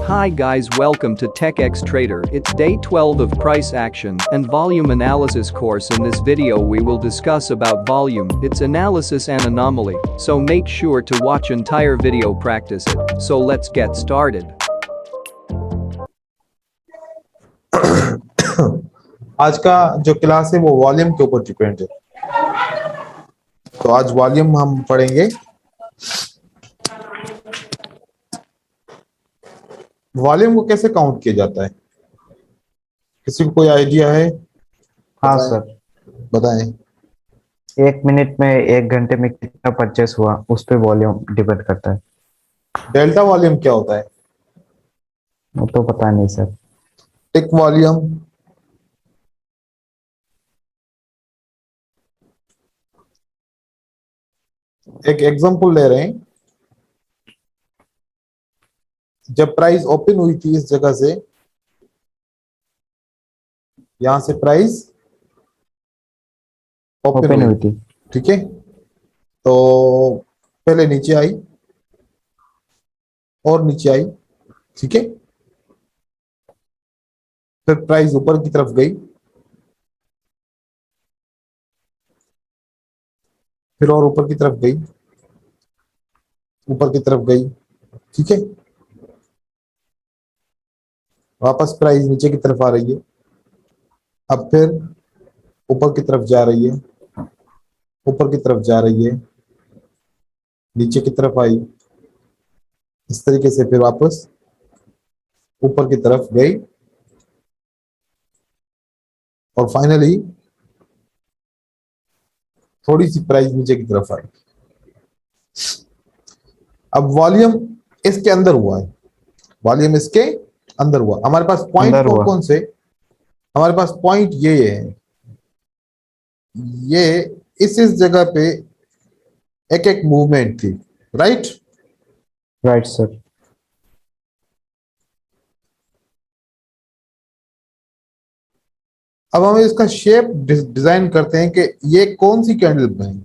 Hi guys, welcome to TechX Trader. It's day 12 of price action and volume analysis course. In this video we will discuss about volume, its analysis and anomaly, so make sure to watch entire video, practice it. So let's get started. आज का जो class है वो volume के ऊपर depend है। तो आज वॉल्यूम हम पढ़ेंगे। वॉल्यूम को कैसे काउंट किया जाता है, किसी को कोई आइडिया है? हाँ सर, बताएं। 1 मिनट में 1 घंटे में कितना परचेस हुआ उस पे वॉल्यूम डिपेंड करता है। डेल्टा वॉल्यूम क्या होता है? वो तो पता नहीं सर। टिक वॉल्यूम, एक एग्जांपल ले रहे हैं। जब प्राइस ओपन हुई थी इस जगह से, यहां से प्राइस ओपन हुई थी, ठीक है। तो पहले नीचे आई और नीचे आई, ठीक है। फिर प्राइस ऊपर की तरफ गई, फिर और ऊपर की तरफ गई, ऊपर की तरफ गई, ठीक है। वापस प्राइस नीचे की तरफ आ रही है, अब फिर ऊपर की तरफ जा रही है, ऊपर की तरफ जा रही है, नीचे की तरफ आई, इस तरीके से फिर वापस ऊपर की तरफ गई और फाइनली थोड़ी सी प्राइस नीचे की तरफ आई। अब वॉल्यूम इसके अंदर हुआ है, वॉल्यूम इसके अंदर हुआ। हमारे पास पॉइंट कौन कौन से? हमारे पास पॉइंट ये है, ये इस जगह पे एक एक मूवमेंट थी, राइट राइट सर। अब हम इसका शेप डिजाइन करते हैं कि ये कौन सी कैंडल बनी।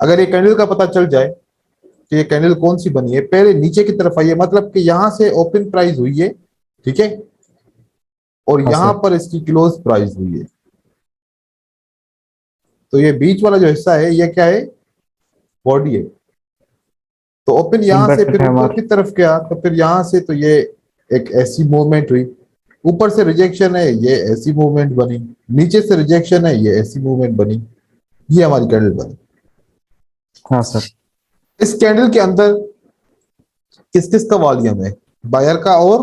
अगर ये कैंडल का पता चल जाए कि ये कैंडल कौन सी बनी है, पहले नीचे की तरफ आई है, मतलब कि यहां से ओपन प्राइस हुई है, ठीक है, और हाँ यहां सर। पर इसकी क्लोज प्राइस हुई है। तो ये बीच वाला जो हिस्सा है ये क्या है? बॉडी है। तो ओपन यहां से फिर ऊपर की तरफ गया, तो फिर यहां से तो ये एक ऐसी मूवमेंट हुई, ऊपर से रिजेक्शन है, ये ऐसी मूवमेंट बनी, नीचे से रिजेक्शन है, ये ऐसी मूवमेंट बनी, ये हमारी कैंडल बनी। हाँ सर। इस कैंडल के अंदर किस किस का वॉल्यूम है? बायर का और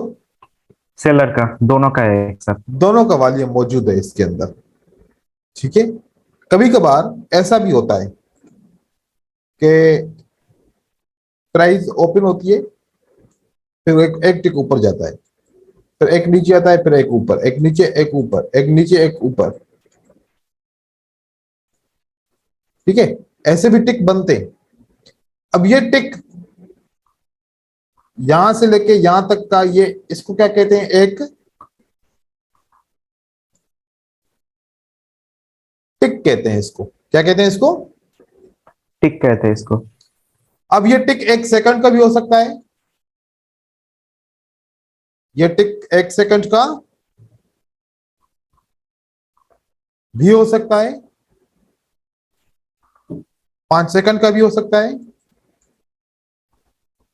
सेलर का, दोनों का है सर। दोनों का वॉल्यूम मौजूद है इसके अंदर, ठीक है। कभी कभार ऐसा भी होता है कि प्राइस ओपन होती है, फिर एक टिक ऊपर जाता है, फिर एक नीचे आता है, फिर एक ऊपर, एक नीचे, एक ऊपर, एक नीचे, एक ऊपर, ठीक है। ऐसे भी टिक बनते हैं। अब ये टिक यहां से लेके यहां तक का, ये इसको क्या कहते हैं? एक टिक कहते हैं। इसको क्या कहते हैं? इसको टिक कहते हैं इसको। अब ये टिक 1 सेकंड का भी हो सकता है, ये टिक 1 सेकंड का भी हो सकता है, 5 सेकंड का भी हो सकता है।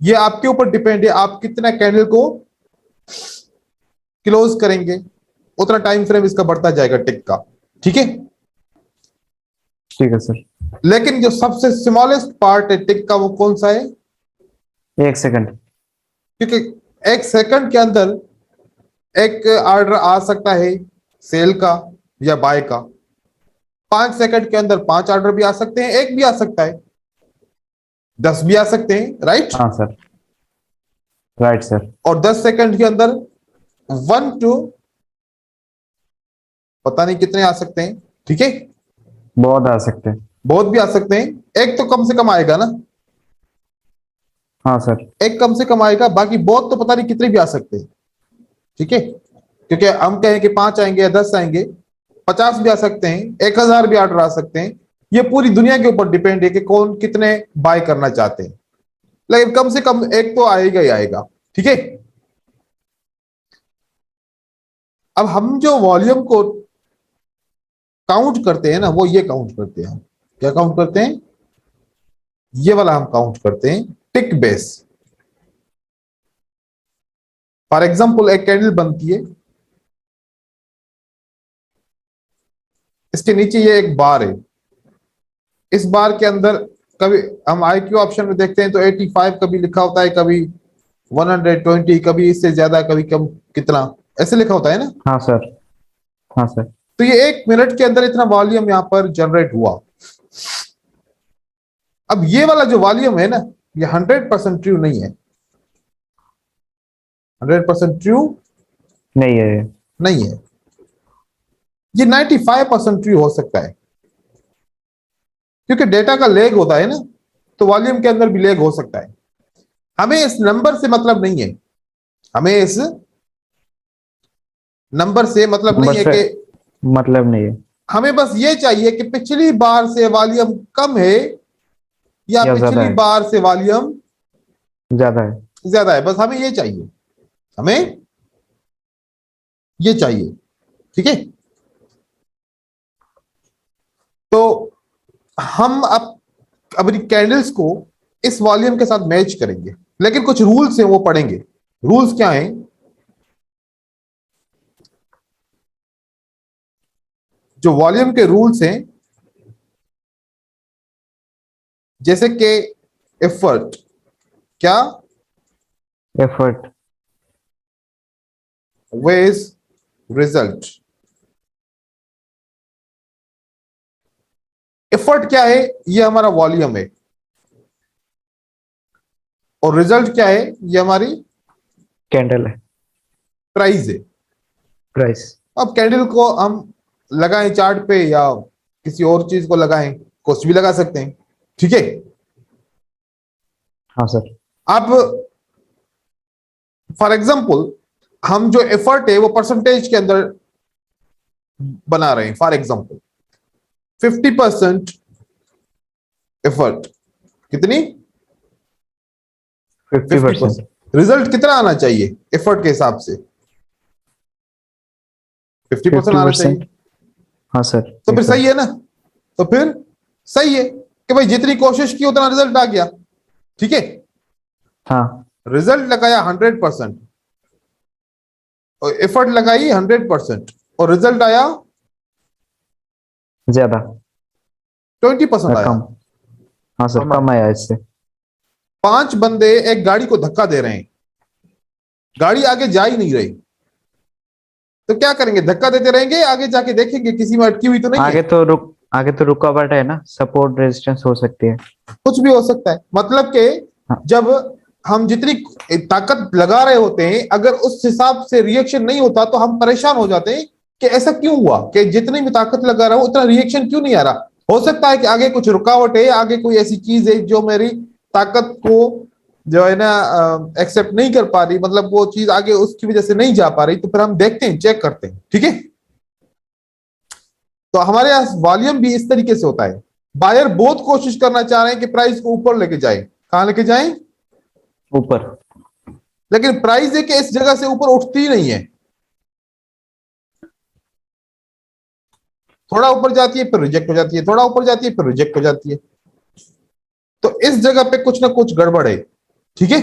ये आपके ऊपर डिपेंड है, आप कितना कैंडल को क्लोज करेंगे, उतना टाइम फ्रेम इसका बढ़ता जाएगा टिक का, ठीक है। ठीक है सर। लेकिन जो सबसे स्मॉलेस्ट पार्ट है टिक का, वो कौन सा है? 1 सेकंड। क्योंकि 1 सेकंड के अंदर एक ऑर्डर आ सकता है सेल का या बाय का। 5 सेकंड के अंदर 5 ऑर्डर भी आ सकते हैं, एक भी आ सकता है, 10 भी आ सकते हैं, राइट? हाँ सर, राइट सर। और 10 सेकंड के अंदर 1 to पता नहीं कितने आ सकते हैं, ठीक है। बहुत आ सकते हैं। बहुत भी आ सकते हैं, एक तो कम से कम आएगा ना। हाँ सर। एक कम से कम आएगा, बाकी बहुत तो पता नहीं कितने भी आ सकते हैं, ठीक है। क्योंकि हम कहें कि 5 आएंगे या 10 आएंगे, 50 भी आ सकते हैं, 1000 भी ऑर्डर आ सकते हैं। ये पूरी दुनिया के ऊपर डिपेंड है कि कौन कितने बाय करना चाहते हैं, लेकिन कम से कम एक तो आएगा ही आएगा। ठीक है, अब हम जो वॉल्यूम को काउंट करते हैं ना, वो ये काउंट करते हैं। क्या काउंट करते हैं? ये वाला हम काउंट करते हैं टिक बेस। फॉर एग्जाम्पल एक कैंडल बनती है, इसके नीचे ये एक बार है, इस बार के अंदर कभी हम IQ ऑप्शन में देखते हैं तो 85 कभी लिखा होता है, कभी 120, कभी इससे ज्यादा, कभी कम, कितना ऐसे लिखा होता है ना। हाँ सर, हाँ सर। तो ये 1 मिनट के अंदर इतना वॉल्यूम यहां पर जनरेट हुआ। अब ये वाला जो वॉल्यूम है ना, ये 100% ट्रू नहीं है। 100% ट्रू नहीं है। नहीं है, ये 95% ट्रू हो सकता है, क्योंकि डेटा का लेग होता है ना, तो वॉल्यूम के अंदर भी लेग हो सकता है। हमें इस नंबर से मतलब नहीं है, हमें इस नंबर से मतलब नंबर नहीं है से कि मतलब नहीं है, हमें बस ये चाहिए कि पिछली बार से वॉल्यूम कम है या या ज्यादा पिछली है, बार से वॉल्यूम ज्यादा है। ज्यादा है। बस हमें ये चाहिए, हमें ये चाहिए। ठीक है, तो हम अब अपनी कैंडल्स को इस वॉल्यूम के साथ मैच करेंगे, लेकिन कुछ रूल्स हैं वो पढ़ेंगे। रूल्स क्या हैं? जो वॉल्यूम के रूल्स हैं, जैसे कि एफर्ट, क्या? Effort, veg result. एफर्ट क्या है? ये हमारा वॉल्यूम है, और रिजल्ट क्या है? ये हमारी कैंडल है, प्राइस है। प्राइस। अब कैंडल को हम लगाएं चार्ट पे या किसी और चीज को लगाएं, कुछ भी लगा सकते हैं। ठीक है, हाँ सर। अब फॉर एग्जाम्पल हम जो एफर्ट है वो परसेंटेज के अंदर बना रहे हैं। फॉर एग्जाम्पल 50% एफर्ट, कितनी? 50%। 50%। रिजल्ट कितना आना चाहिए एफर्ट के हिसाब से? 50% आना चाहिए। 50%। हाँ सर। तो फिर एकदम सही है ना? तो फिर सही है कि भाई जितनी कोशिश की उतना रिजल्ट आ गया। ठीक है, हाँ, रिजल्ट लगाया 100% और एफर्ट लगाई 100% और रिजल्ट आया ज्यादा 20% या आया। कम। हाँ सर, कम आया इससे। 5 बंदे एक गाड़ी को धक्का दे रहे हैं, गाड़ी आगे जा ही नहीं रही, तो क्या करेंगे? धक्का देते रहेंगे, आगे जाके देखेंगे किसी में अटकी हुई तो नहीं है। आगे तो रुकावट है ना, सपोर्ट रेजिस्टेंस हो सकती है। कुछ भी हो सकता है, मतलब कि हाँ, जब हम जितनी ताकत लगा रहे होते हैं, अगर उस हिसाब से रिएक्शन नहीं होता तो हम परेशान हो जाते हैं कि ऐसा क्यों हुआ, कि जितनी भी ताकत लगा रहा हूं उतना रिएक्शन क्यों नहीं आ रहा। हो सकता है कि आगे कुछ रुकावट है, आगे कोई ऐसी चीज है जो मेरी ताकत को जो है ना एक्सेप्ट नहीं कर पा रही, मतलब वो चीज आगे उसकी वजह से नहीं जा पा रही। तो फिर हम देखते हैं, चेक करते हैं। ठीक है, तो हमारे यहाँ वॉल्यूम भी इस तरीके से होता है। बायर बहुत कोशिश करना चाह रहे हैं कि प्राइस को ऊपर लेके जाए। कहां लेके जाएं? ऊपर। लेकिन प्राइस है कि इस जगह से ऊपर उठती ही नहीं है, थोड़ा ऊपर जाती है फिर रिजेक्ट हो जाती है, थोड़ा ऊपर जाती है फिर रिजेक्ट हो जाती है। तो इस जगह पे कुछ ना कुछ गड़बड़ है। ठीक है,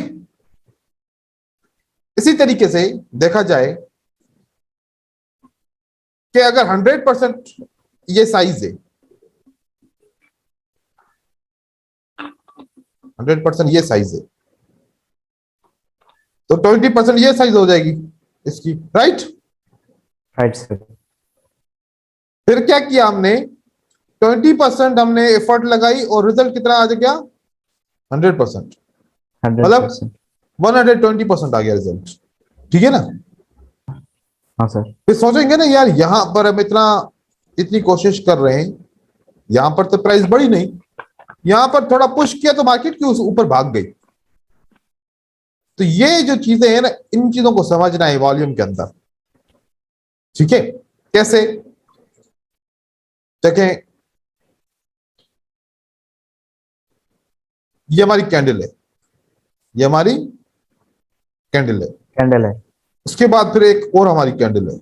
इसी तरीके से देखा जाए कि अगर 100% ये साइज है, 100% ये साइज है, तो 20% ये साइज हो जाएगी इसकी, राइट? Right sir. फिर क्या किया हमने? 20% हमने एफर्ट लगाई और रिजल्ट कितना आ गया? 100%, मतलब 100%। 120% आ गया रिजल्ट। ठीक है ना? हाँ सर। फिर सोचेंगे ना यार, यहां पर हम इतनी कोशिश कर रहे हैं, यहां पर तो प्राइस बढ़ी नहीं, यहां पर थोड़ा पुश किया तो मार्केट क्यों ऊपर भाग गई। तो ये जो चीजें हैं ना, इन चीजों को समझना है वॉल्यूम के अंदर। ठीक है, कैसे? देखें, ये हमारी कैंडल है, ये हमारी कैंडल है। कैंडल है। उसके बाद फिर एक और हमारी कैंडल है।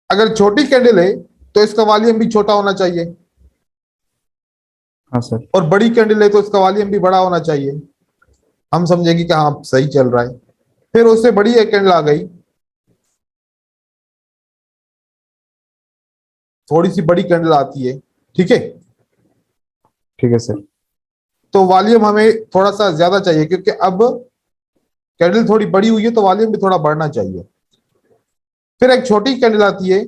अगर छोटी कैंडल है तो इसका वॉल्यूम भी छोटा होना चाहिए, हाँ सर। और बड़ी कैंडल है तो इसका वॉल्यूम भी बड़ा होना चाहिए। हम समझेंगे कि हाँ सही चल रहा है। फिर उससे बड़ी एक कैंडल आ गई, थोड़ी सी बड़ी कैंडल आती है, ठीक है। ठीक है सर। तो वॉल्यूम हमें थोड़ा सा ज्यादा चाहिए, क्योंकि अब कैंडल थोड़ी बड़ी हुई है तो वॉल्यूम भी थोड़ा बढ़ना चाहिए। फिर एक छोटी कैंडल आती है,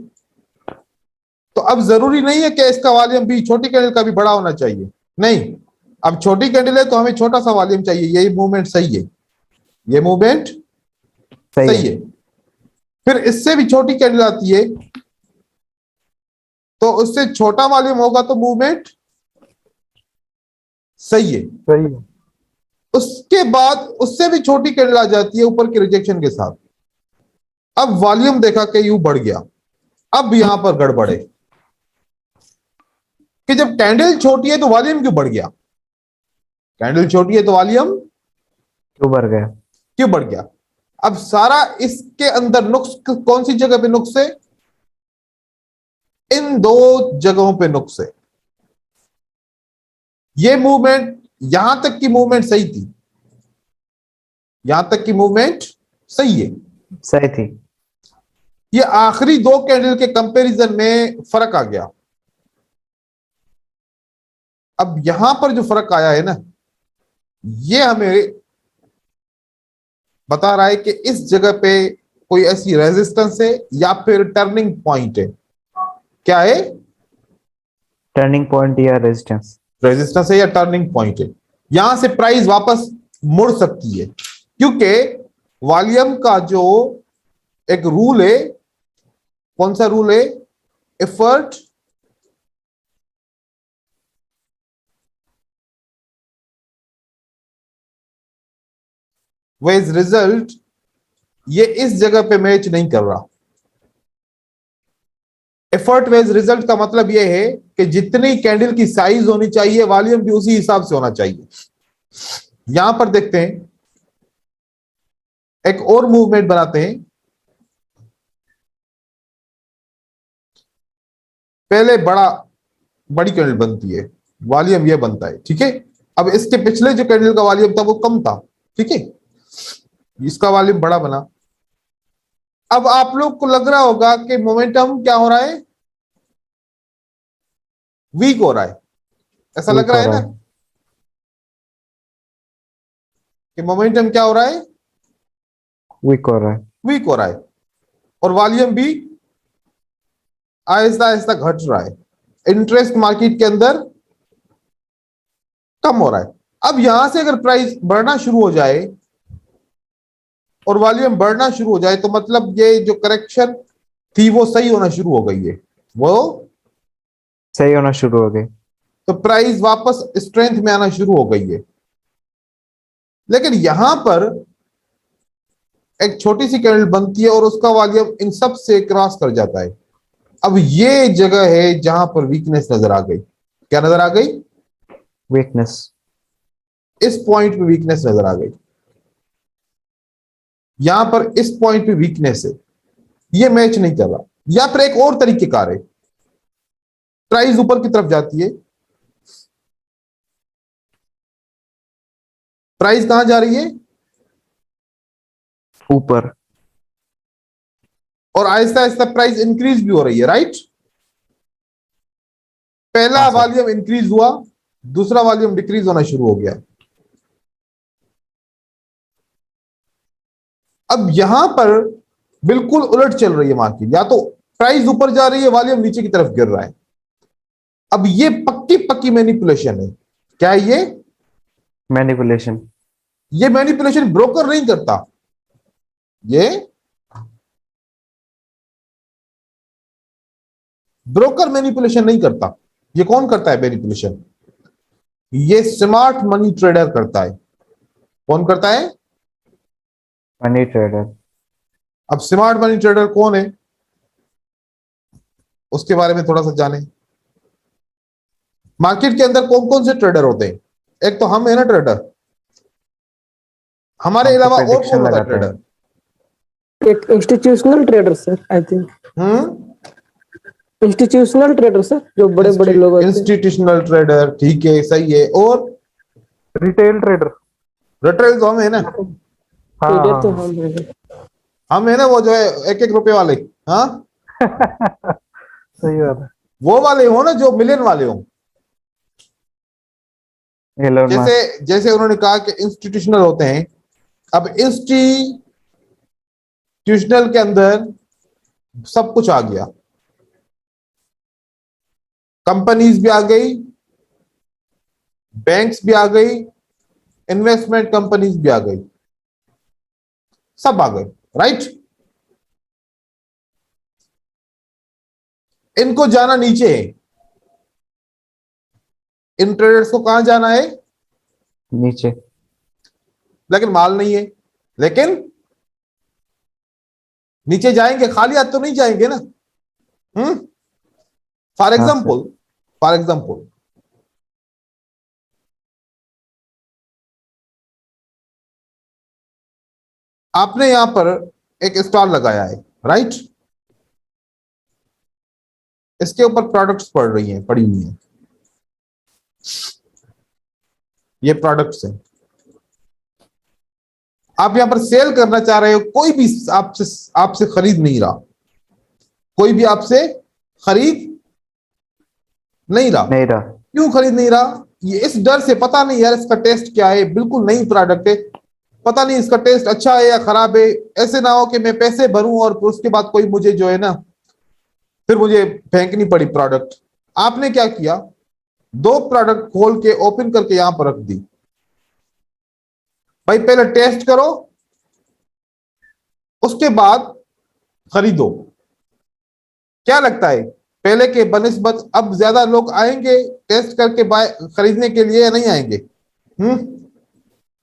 तो अब जरूरी नहीं है कि इसका वॉल्यूम भी छोटी कैंडल का भी बड़ा होना चाहिए, नहीं। अब छोटी कैंडल है तो हमें छोटा सा वॉल्यूम चाहिए, यही मूवमेंट सही है, ये मूवमेंट सही सही है। है। फिर इससे भी छोटी कैंडल आती है, तो उससे छोटा वॉल्यूम होगा तो मूवमेंट सही है। सही है। उसके बाद उससे भी छोटी कैंडल आ जाती है ऊपर के रिजेक्शन के साथ। अब वॉल्यूम देखा कि यू बढ़ गया। अब यहां पर गड़बड़ है कि जब कैंडल छोटी है तो वॉल्यूम क्यों बढ़ गया, कैंडल छोटी है तो वॉल्यूम क्यों बढ़ गया? क्यों बढ़ गया। अब सारा इसके अंदर नुक्स कौन सी जगह पे नुक्स है, इन दो जगहों पे नुक्स है। ये मूवमेंट, यहां तक की मूवमेंट सही थी, यहां तक की मूवमेंट सही है। सही थी। ये आखिरी दो कैंडल के कंपैरिजन में फर्क आ गया। अब यहां पर जो फर्क आया है ना, ये हमें बता रहा है कि इस जगह पे कोई ऐसी रेजिस्टेंस है या फिर टर्निंग पॉइंट है। क्या है, टर्निंग पॉइंट या रेजिस्टेंस। रेजिस्टेंस है या टर्निंग पॉइंट है। यहां से प्राइस वापस मुड़ सकती है, क्योंकि वॉल्यूम का जो एक रूल है, कौन सा रूल है, एफर्ट वेज रिजल्ट, ये इस जगह पे मैच नहीं कर रहा। एफर्ट वेज रिजल्ट का मतलब यह है कि जितनी कैंडल की साइज होनी चाहिए वॉल्यूम भी उसी हिसाब से होना चाहिए। यहां पर देखते हैं, एक और मूवमेंट बनाते हैं। पहले बड़ी कैंडल बनती है, वॉल्यूम यह बनता है, ठीक है। अब इसके पिछले जो कैंडल का वॉल्यूम था वो कम था, ठीक है, इसका वॉल्यूम बड़ा बना। अब आप लोग को लग रहा होगा कि मोमेंटम क्या हो रहा है, वीक हो रहा है, ऐसा लग वीक रहा हो है रहा ना, है। कि मोमेंटम क्या हो रहा है, वीक हो रहा है। वीक हो रहा है, और वॉल्यूम भी आहिस्ता आहिस्ता घट रहा है। इंटरेस्ट मार्केट के अंदर कम हो रहा है। अब यहां से अगर प्राइस बढ़ना शुरू हो जाए और वॉल्यूम बढ़ना शुरू हो जाए, तो मतलब ये जो करेक्शन थी वो सही होना शुरू हो गई है, वो सही होना शुरू हो गई। तो प्राइस वापस स्ट्रेंथ में आना शुरू हो गई है। लेकिन यहां पर एक छोटी सी कैंडल बनती है और उसका वॉल्यूम इन सब से क्रॉस कर जाता है। अब ये जगह है जहां पर वीकनेस नजर आ गई। क्या नजर आ गई, वीकनेस। इस पॉइंट पे वीकनेस नजर आ गई। यहां पर इस पॉइंट पे वीकनेस है, ये मैच नहीं कर रहा। या फिर एक और तरीकेकार है, प्राइस ऊपर की तरफ जाती है, प्राइस कहां जा रही है, ऊपर। और आहिस्ता आहिस्ता प्राइस इंक्रीज भी हो रही है, राइट। पहला हाँ सर। वॉल्यूम इंक्रीज हुआ, दूसरा वॉल्यूम डिक्रीज होना शुरू हो गया। अब यहां पर बिल्कुल उलट चल रही है मार्केट, या तो प्राइस ऊपर जा रही है, वॉल्यूम नीचे की तरफ गिर रहा है। अब ये पक्की पक्की मैनिपुलेशन है। क्या है मैनिपुलेशन। ये मैनिपुलेशन ब्रोकर नहीं करता, ये ब्रोकर मैनिपुलेशन नहीं करता। ये कौन करता है मैनिपुलेशन, ये स्मार्ट मनी ट्रेडर करता है। कौन करता है, मनी ट्रेडर। अब स्मार्ट मनी ट्रेडर कौन है, उसके बारे में थोड़ा सा जाने। मार्केट के अंदर कौन कौन से ट्रेडर होते हैं? एक तो हम है ना ट्रेडर, हमारे हम तो अलावा और प्रेडिक्शन कौन होता है लगाते हैं। ट्रेडर? एक institutional trader sir, I think institutional trader sir, जो बड़े बड़े लोग होते हैं। इंस्टीट्यूशनल ट्रेडर, ठीक है, सही है। और रिटेल ट्रेडर। रिटेल तो हम है ना, हाँ ट्रेडर तो हाँ हम हैं। हम है ना, वो जो है एक एक रुपए वाले, हाँ सही बात है। वो वाले हो ना, जो मिलियन वाले हो। एलोन जैसे मस्क। जैसे उन्होंने कहा कि इंस्टीट्यूशनल होते हैं, अब इंस्टीट्यूशनल के अंदर सब कुछ आ गया, कंपनीज भी आ गई, बैंक्स भी आ गई, इन्वेस्टमेंट कंपनीज भी आ गई, सब आ गए, राइट। इनको जाना नीचे है, इन ट्रेडर्स को कहां जाना है? नीचे। लेकिन माल नहीं है, लेकिन नीचे जाएंगे, खाली हाथ तो नहीं जाएंगे ना। फॉर हाँ सर। एग्जाम्पल, फॉर एग्जाम्पल आपने यहां पर एक स्टॉल लगाया है, राइट। इसके ऊपर प्रोडक्ट्स पड़ी हुई हैं, ये प्रोडक्ट्स हैं। आप यहां पर सेल करना चाह रहे हो, कोई भी आपसे आपसे खरीद नहीं रहा, कोई भी आपसे खरीद नहीं रहा। नहीं रहा। क्यों खरीद नहीं रहा? ये इस डर से, पता नहीं यार इसका टेस्ट क्या है, बिल्कुल नई प्रोडक्ट है, पता नहीं इसका टेस्ट अच्छा है या खराब है, ऐसे ना हो कि मैं पैसे भरूं और उसके बाद कोई मुझे जो है ना, फिर मुझे फेंकनी पड़ी प्रोडक्ट। आपने क्या किया? दो प्रोडक्ट खोल के ओपन करके यहां पर रख दी। भाई पहले टेस्ट करो, उसके बाद खरीदो। क्या लगता है, पहले के बनिस्बत अब ज्यादा लोग आएंगे टेस्ट करके खरीदने के लिए या नहीं आएंगे?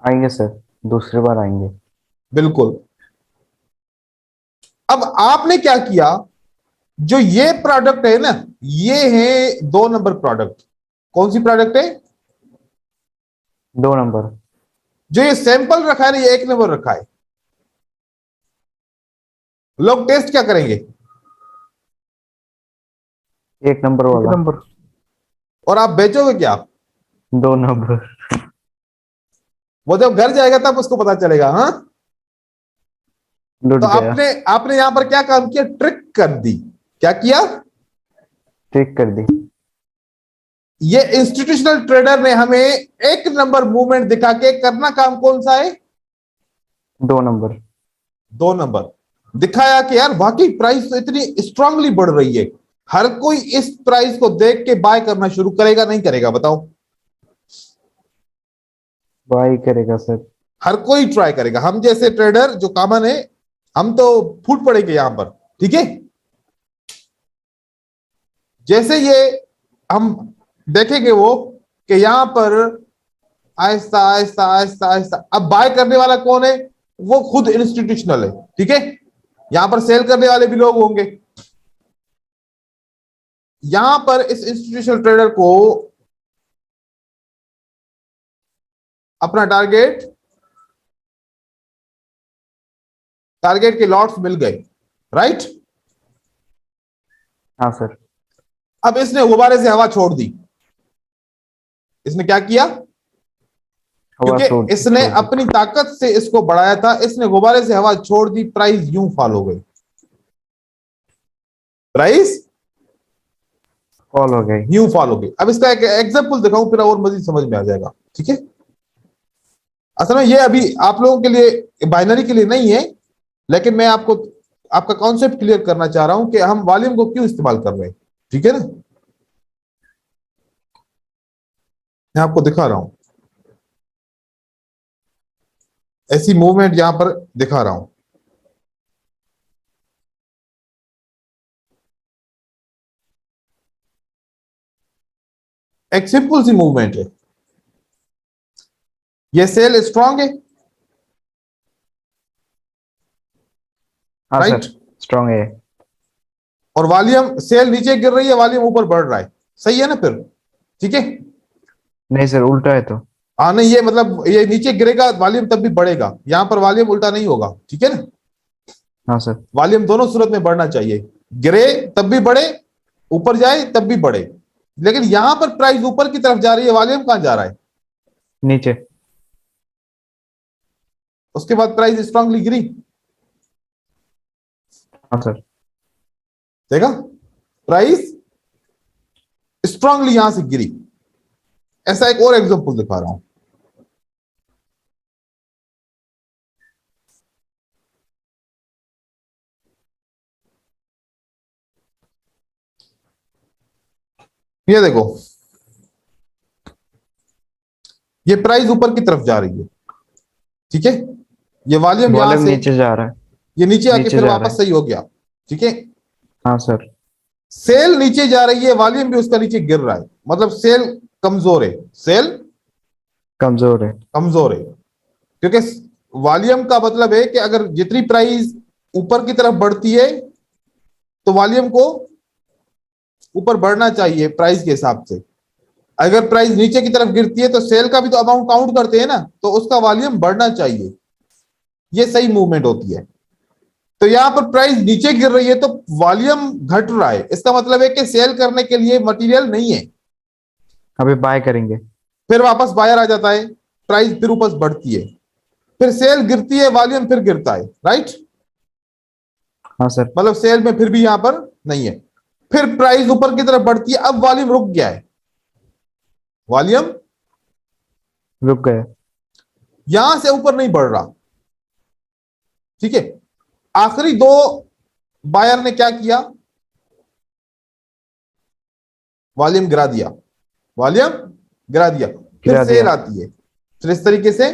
आएंगे सर, दूसरी बार आएंगे। बिल्कुल। अब आपने क्या किया, जो ये प्रोडक्ट है ना, ये है 2 नंबर प्रोडक्ट। कौन सी प्रोडक्ट है? 2 नंबर। जो ये सैंपल रखा है ना, ये 1 नंबर रखा है। लोग टेस्ट क्या करेंगे? 1 नंबर एक वाला। नंबर। और आप बेचोगे क्या? 2 नंबर। वो जब घर जाएगा तब उसको पता चलेगा। हाँ, लुट तो गया। आपने आपने यहां पर क्या काम किया? ट्रिक कर दी। क्या किया? ट्रिक कर दी। ये इंस्टीट्यूशनल ट्रेडर ने हमें 1 नंबर मूवमेंट दिखा के करना काम कौन सा है? 2 नंबर। 2 नंबर दिखाया कि यार वाकई प्राइस तो इतनी स्ट्रांगली बढ़ रही है, हर कोई इस प्राइस को देख के बाय करना शुरू करेगा, नहीं करेगा बताओ? बाई करेगा सर। हर कोई ट्राई करेगा। हम जैसे ट्रेडर जो कॉमन है, हम तो फूट पड़ेंगे यहां पर, ठीक है। जैसे ये हम देखेंगे वो कि यहां पर आहिस्ता आहिस्ता आहिस्ता आहिस्ता, अब बाय करने वाला कौन है? वो खुद इंस्टीट्यूशनल है, ठीक है। यहां पर सेल करने वाले भी लोग होंगे। यहां पर इस इंस्टीट्यूशनल ट्रेडर को अपना टारगेट के लॉट्स मिल गए, राइट। हाँ सर। अब इसने गुब्बारे से हवा छोड़ दी। इसने क्या किया? हवा क्योंकि इसने छोड़ दी। अपनी ताकत से इसको बढ़ाया था, इसने गुब्बारे से हवा छोड़ दी, प्राइस यूं फॉल हो गई। प्राइस फॉल हो गई। यूं फॉल हो गई। अब इसका एक एग्जांपल दिखाऊं, फिर और मजीद समझ में आ जाएगा, ठीक है। असल में ये अभी आप लोगों के लिए, बाइनरी के लिए नहीं है, लेकिन मैं आपको आपका कॉन्सेप्ट क्लियर करना चाह रहा हूं कि हम वॉल्यूम को क्यों इस्तेमाल कर रहे हैं, ठीक है ना। मैं आपको दिखा रहा हूं, ऐसी मूवमेंट यहां पर दिखा रहा हूं। एक सिंपल सी मूवमेंट है, ये सेल स्ट्रांग है, हाँ राइट। सर, स्ट्रॉन्ग है। और वॉल्यूम, सेल नीचे गिर रही है, वॉल्यूम ऊपर बढ़ रहा है, सही है ना। फिर ठीक है। नहीं सर, उल्टा है तो। हाँ नहीं, ये मतलब ये नीचे गिरेगा वॉल्यूम तब भी बढ़ेगा, यहाँ पर वॉल्यूम उल्टा नहीं होगा, ठीक है ना। हाँ सर। वॉल्यूम दोनों सूरत में बढ़ना चाहिए, गिरे तब भी बढ़े, ऊपर जाए तब भी बढ़े। लेकिन यहां पर प्राइस ऊपर की तरफ जा रही है, वॉल्यूम कहां जा रहा है? नीचे। उसके बाद प्राइस स्ट्रांगली गिरी, हाँ सर। देखा, प्राइस स्ट्रांगली यहां से गिरी। ऐसा एक और एग्जांपल दिखा रहा हूं। ये देखो, ये प्राइस ऊपर की तरफ जा रही है, ठीक है। ये वॉल्यूम यहां वॉल्यूम से, नीचे जा रहा है। ये नीचे आके नीचे फिर जा रहा वापस है। सही हो गया, ठीक है। हाँ सर। सेल नीचे जा रही है, वॉल्यूम भी उसका नीचे गिर रहा है, मतलब सेल कमजोर है, सेल कमजोर है। कमजोर है। क्योंकि वॉल्यूम का मतलब है कि अगर जितनी प्राइस ऊपर की तरफ बढ़ती है तो वॉल्यूम को ऊपर बढ़ना चाहिए प्राइस के हिसाब से। अगर प्राइस नीचे की तरफ गिरती है तो सेल का भी तो अमाउंट काउंट करते हैं ना, तो उसका वॉल्यूम बढ़ना चाहिए, ये सही मूवमेंट होती है। तो यहां पर प्राइस नीचे गिर रही है तो वॉल्यूम घट रहा है, इसका मतलब है कि सेल करने के लिए मटेरियल नहीं है। अभी बाय करेंगे। फिर वापस बायर आ जाता है, प्राइस फिर ऊपर बढ़ती है, फिर सेल गिरती है, वॉल्यूम फिर गिरता है, राइट। हाँ सर। मतलब सेल में फिर भी यहां पर नहीं है, फिर प्राइस ऊपर की तरफ बढ़ती है, अब वॉल्यूम रुक गया है, वॉल्यूम रुक गए। यहां से ऊपर नहीं बढ़ रहा, ठीक है। आखिरी दो बायर ने क्या किया, वॉल्यूम गिरा दिया, वॉल्यूम गिरा दिया, फिर गिरा सेल दिया। आती है, फिर इस तरीके से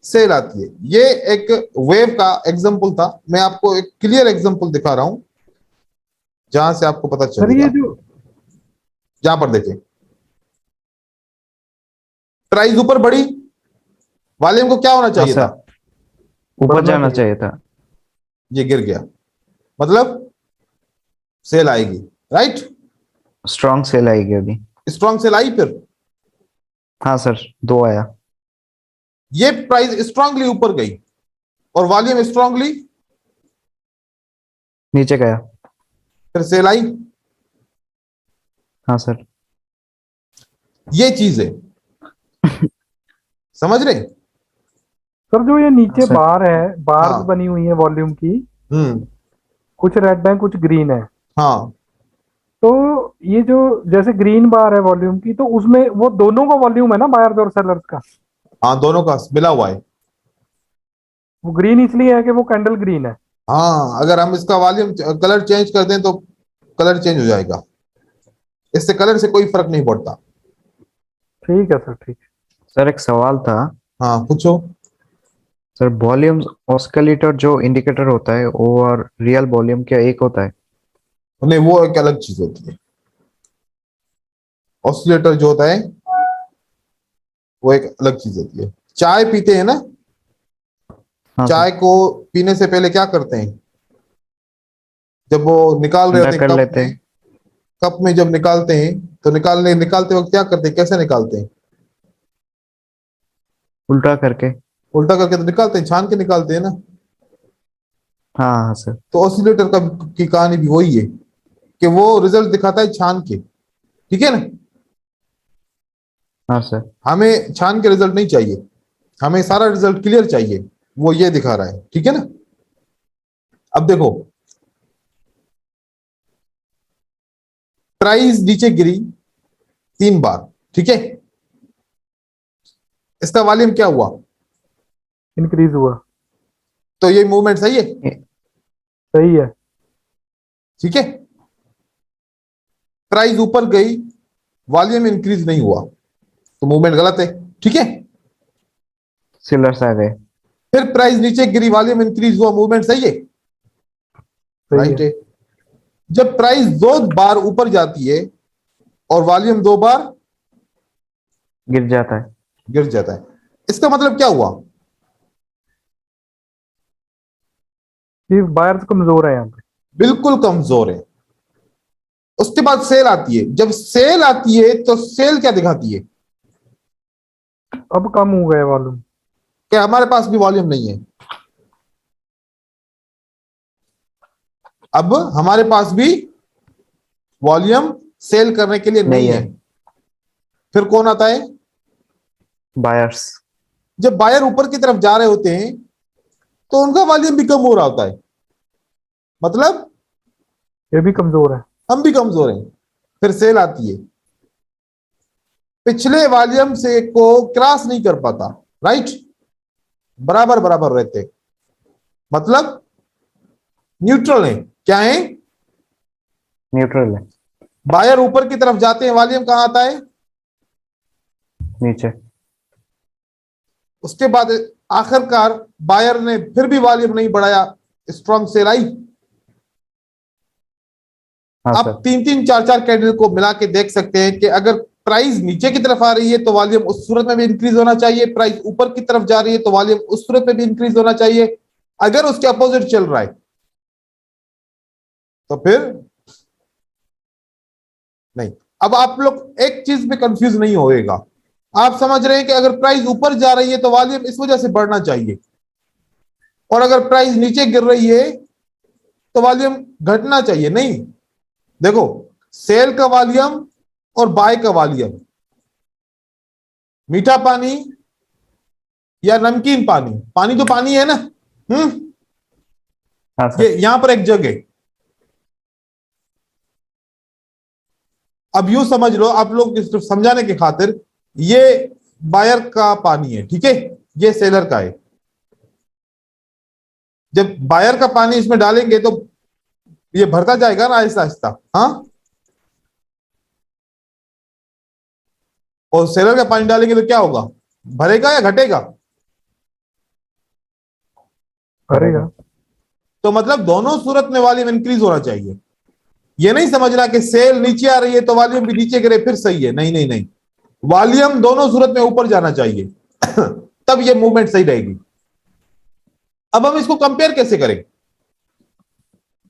सेल आती है। ये एक वेव का एग्जांपल था, मैं आपको एक क्लियर एग्जांपल दिखा रहा हूं जहां से आपको पता सर चलेगा। ये जो जहां पर देखें प्राइस ऊपर बढ़ी, वॉल्यूम को क्या होना हाँ चाहिए सर, था? ऊपर बढ़ना जाना चाहिए। चाहिए था। ये गिर गया, मतलब सेल आएगी, राइट। स्ट्रॉन्ग सेल आएगी अभी। स्ट्रॉन्ग सेल आई, फिर हाँ सर, दो आया। ये प्राइस स्ट्रांगली ऊपर गई और वॉल्यूम स्ट्रांगली नीचे गया। फिर सेल आई, हाँ सर। ये चीज है, समझ रहे? सर जो ये नीचे सर। बार है, बार हाँ। बनी हुई है वॉल्यूम की, हम्म। कुछ रेड है कुछ ग्रीन है। हाँ तो ये जो जैसे ग्रीन बार है वॉल्यूम की, तो उसमें वो दोनों का वॉल्यूम है ना, बायर्स और सेलर्स का। हाँ, दोनों का मिला हुआ है। वो ग्रीन इसलिए है कि वो कैंडल ग्रीन है। हाँ, अगर हम इसका वॉल्यूम कलर चेंज कर दें तो कलर चेंज हो जाएगा, इससे कलर से कोई फर्क नहीं पड़ता। ठीक है सर, ठीक है। सर एक सवाल था। हाँ पूछो। सर वॉल्यूम ऑस्किलेटर जो इंडिकेटर होता है वो और रियल वॉल्यूम क्या एक होता है? नहीं, वो एक अलग चीज होती है। ऑसिलेटर जो होता है वो एक अलग चीज होती है। चाय पीते हैं ना, हाँ सर। चाय को पीने से पहले क्या करते हैं? जब वो निकाल रहे ठंडा होते हैं कर कप लेते में, हैं। कप में जब निकालते हैं तो निकालते वक्त क्या करते हैं, कैसे निकालते हैं? उल्टा करके। उल्टा करके तो निकालते हैं, छान के निकालते हैं ना। हाँ हाँ सर। तो ऑसिलेटर का की कहानी भी वही है कि वो रिजल्ट दिखाता है छान के, ठीक है ना। हाँ सर। हमें छान के रिजल्ट नहीं चाहिए, हमें सारा रिजल्ट क्लियर चाहिए, वो ये दिखा रहा है, ठीक है ना। अब देखो, प्राइस नीचे गिरी 3 बार, ठीक है। इसका वॉल्यूम क्या हुआ? इंक्रीज हुआ। तो ये मूवमेंट सही है, सही है। ठीक है। प्राइस ऊपर गई, वॉल्यूम इंक्रीज नहीं हुआ, तो मूवमेंट गलत है, ठीक है। सेलर्स आ गए। फिर प्राइस नीचे गिरी, वॉल्यूम इंक्रीज हुआ, मूवमेंट सही है, सही राइट है। है। जब प्राइस 2 बार ऊपर जाती है और वॉल्यूम 2 बार गिर जाता है। गिर जाता है, इसका मतलब क्या हुआ? कि बायर्स कमजोर है यहाँ पे। बिल्कुल कमजोर है। उसके बाद सेल आती है। जब सेल आती है तो सेल क्या दिखाती है? अब कम हो गए वॉल्यूम। क्या हमारे पास भी वॉल्यूम नहीं है? अब हमारे पास भी वॉल्यूम सेल करने के लिए नहीं नहीं है। है। फिर कौन आता है? बायर्स। जब बायर ऊपर की तरफ जा रहे होते हैं तो उनका वॉल्यूम भी कम हो रहा होता है, मतलब ये भी कमजोर है। हम भी कमजोर हैं। फिर सेल आती है, पिछले वॉल्यूम से को क्रॉस नहीं कर पाता, राइट, बराबर बराबर रहते, मतलब न्यूट्रल है। क्या है? न्यूट्रल है। बायर ऊपर की तरफ जाते हैं, वॉल्यूम कहां आता है? नीचे। उसके बाद आखिरकार बायर ने फिर भी वॉल्यूम नहीं बढ़ाया, स्ट्रॉन्ग सेल आई। हाँ आप सर। तीन तीन चार चार कैंडल को मिला के देख सकते हैं कि अगर प्राइस नीचे की तरफ आ रही है तो वॉल्यूम उस सूरत में भी इंक्रीज होना चाहिए, प्राइस ऊपर की तरफ जा रही है तो वॉल्यूम उस सूरत में भी इंक्रीज होना चाहिए। अगर उसके अपोजिट चल रहा है तो फिर नहीं। अब आप लोग एक चीज में कंफ्यूज नहीं होएगा, आप समझ रहे हैं कि अगर प्राइस ऊपर जा रही है तो वॉल्यूम इस वजह से बढ़ना चाहिए, और अगर प्राइस नीचे गिर रही है तो वॉल्यूम घटना चाहिए। नहीं, देखो, सेल का वॉल्यूम और बाय का वॉल्यूम, मीठा पानी या नमकीन पानी, पानी तो पानी है ना। हाँ ये सर। यहां पर एक जग है। अब यूं समझ लो, आप लोग की सिर्फ समझाने की खातिर, ये बायर का पानी है, ठीक है, ये सेलर का है। जब बायर का पानी इसमें डालेंगे तो ये भरता जाएगा ना आहिस्ता आहिस्ता, हाँ, और सेलर का पानी डालेंगे तो क्या होगा? भरेगा या घटेगा? करेगा। तो मतलब दोनों सूरत में वॉल्यूम इंक्रीज होना चाहिए। ये नहीं समझना कि सेल नीचे आ रही है तो वॉल्यूम भी नीचे गिरे फिर सही है, नहीं नहीं नहीं, वॉल्यूम दोनों सूरत में ऊपर जाना चाहिए तब ये मूवमेंट सही रहेगी। अब हम इसको कंपेयर कैसे करें?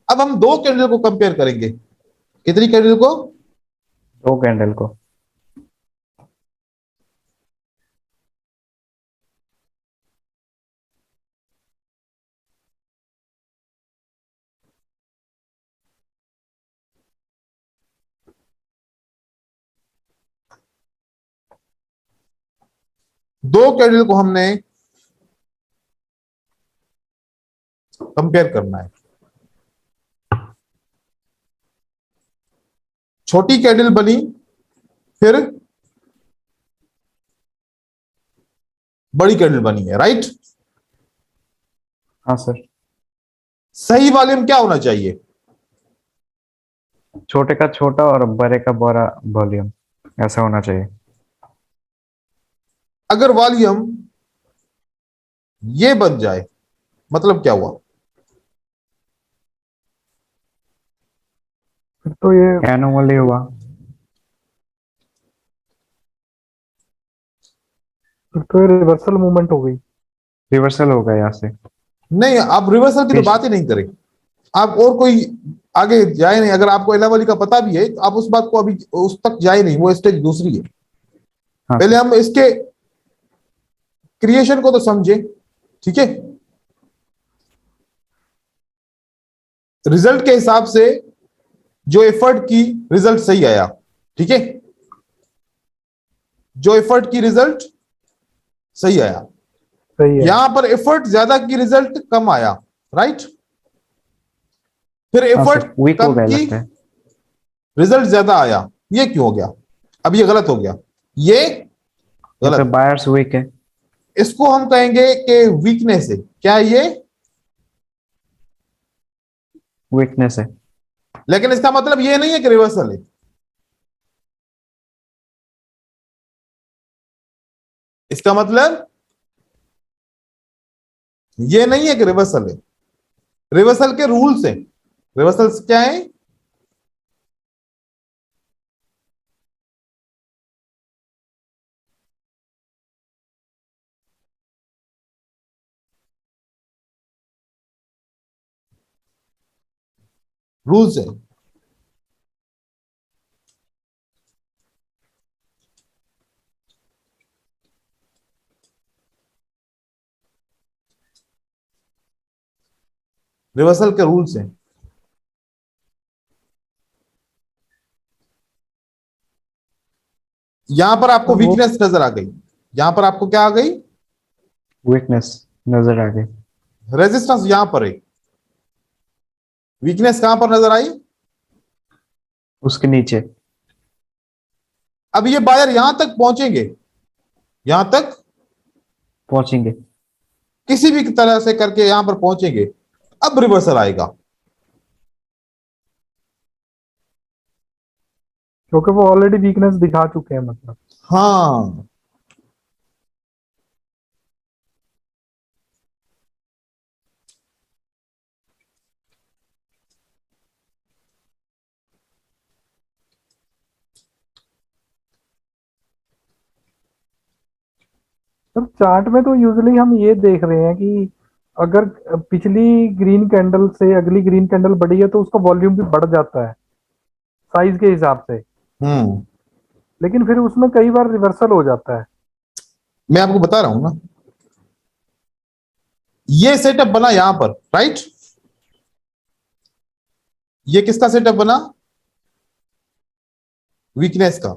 अब हम दो कैंडल को कंपेयर करेंगे। कितनी कैंडल को? दो कैंडल को। दो कैंडल को हमने कंपेयर करना है। छोटी कैंडल बनी, फिर बड़ी कैंडल बनी है, राइट। हाँ सर। सही वॉल्यूम क्या होना चाहिए? छोटे का छोटा और बड़े का बड़ा वॉल्यूम, ऐसा होना चाहिए। अगर वॉल्यूम ये बन जाए मतलब क्या हुआ? फिर तो ये एनोमली हुआ। फिर तो ये रिवर्सल मूवमेंट हो गई। रिवर्सल हो गया यहाँ से। नहीं, आप रिवर्सल की तो फिर। बात ही नहीं करें। आप और कोई आगे जाए नहीं। अगर आपको एलावली का पता भी है तो आप उस बात को अभी उस तक जाए नहीं, वो स्टेज दूसरी है। हाँ पहले सर। हम इसके क्रिएशन को तो समझे, ठीक है। रिजल्ट के हिसाब से जो एफर्ट की रिजल्ट सही आया, ठीक है, जो एफर्ट की रिजल्ट सही आया। सही है। यहां पर एफर्ट ज्यादा की रिजल्ट कम आया, राइट। फिर हाँ एफर्ट सर, वीक हो कम गया की लगता है। रिजल्ट ज्यादा आया। ये क्यों हो गया? अब ये गलत हो गया, ये ये तो गलत। बायर्स वीक है। इसको हम कहेंगे कि वीकनेस है। क्या है ये? वीकनेस है। लेकिन इसका मतलब ये नहीं है कि रिवर्सल है। इसका मतलब ये नहीं है कि रिवर्सल है। रिवर्सल के रूल्स हैं। रिवर्सल क्या है? रूल्स है। रिवर्सल के रूल्स हैं। यहां पर आपको वो- वीकनेस नजर आ गई, यहां पर आपको क्या आ गई, वीकनेस नजर आ गई। रेजिस्टेंस यहां पर है, वीकनेस कहां पर नजर आई, उसके नीचे। अब ये बायर यहां तक पहुंचेंगे, यहां तक पहुंचेंगे। किसी भी तरह से करके यहां पर पहुंचेंगे, अब रिवर्सल आएगा। क्योंकि वो ऑलरेडी वीकनेस दिखा चुके हैं मतलब। हाँ, सर चार्ट में तो यूजुअली हम ये देख रहे हैं कि अगर पिछली ग्रीन कैंडल से अगली ग्रीन कैंडल बढ़ी है तो उसका वॉल्यूम भी बढ़ जाता है साइज के हिसाब से, हम्म, लेकिन फिर उसमें कई बार रिवर्सल हो जाता है। मैं आपको बता रहा हूं ना, ये सेटअप बना यहां पर, राइट, ये किसका सेटअप बना, वीकनेस का,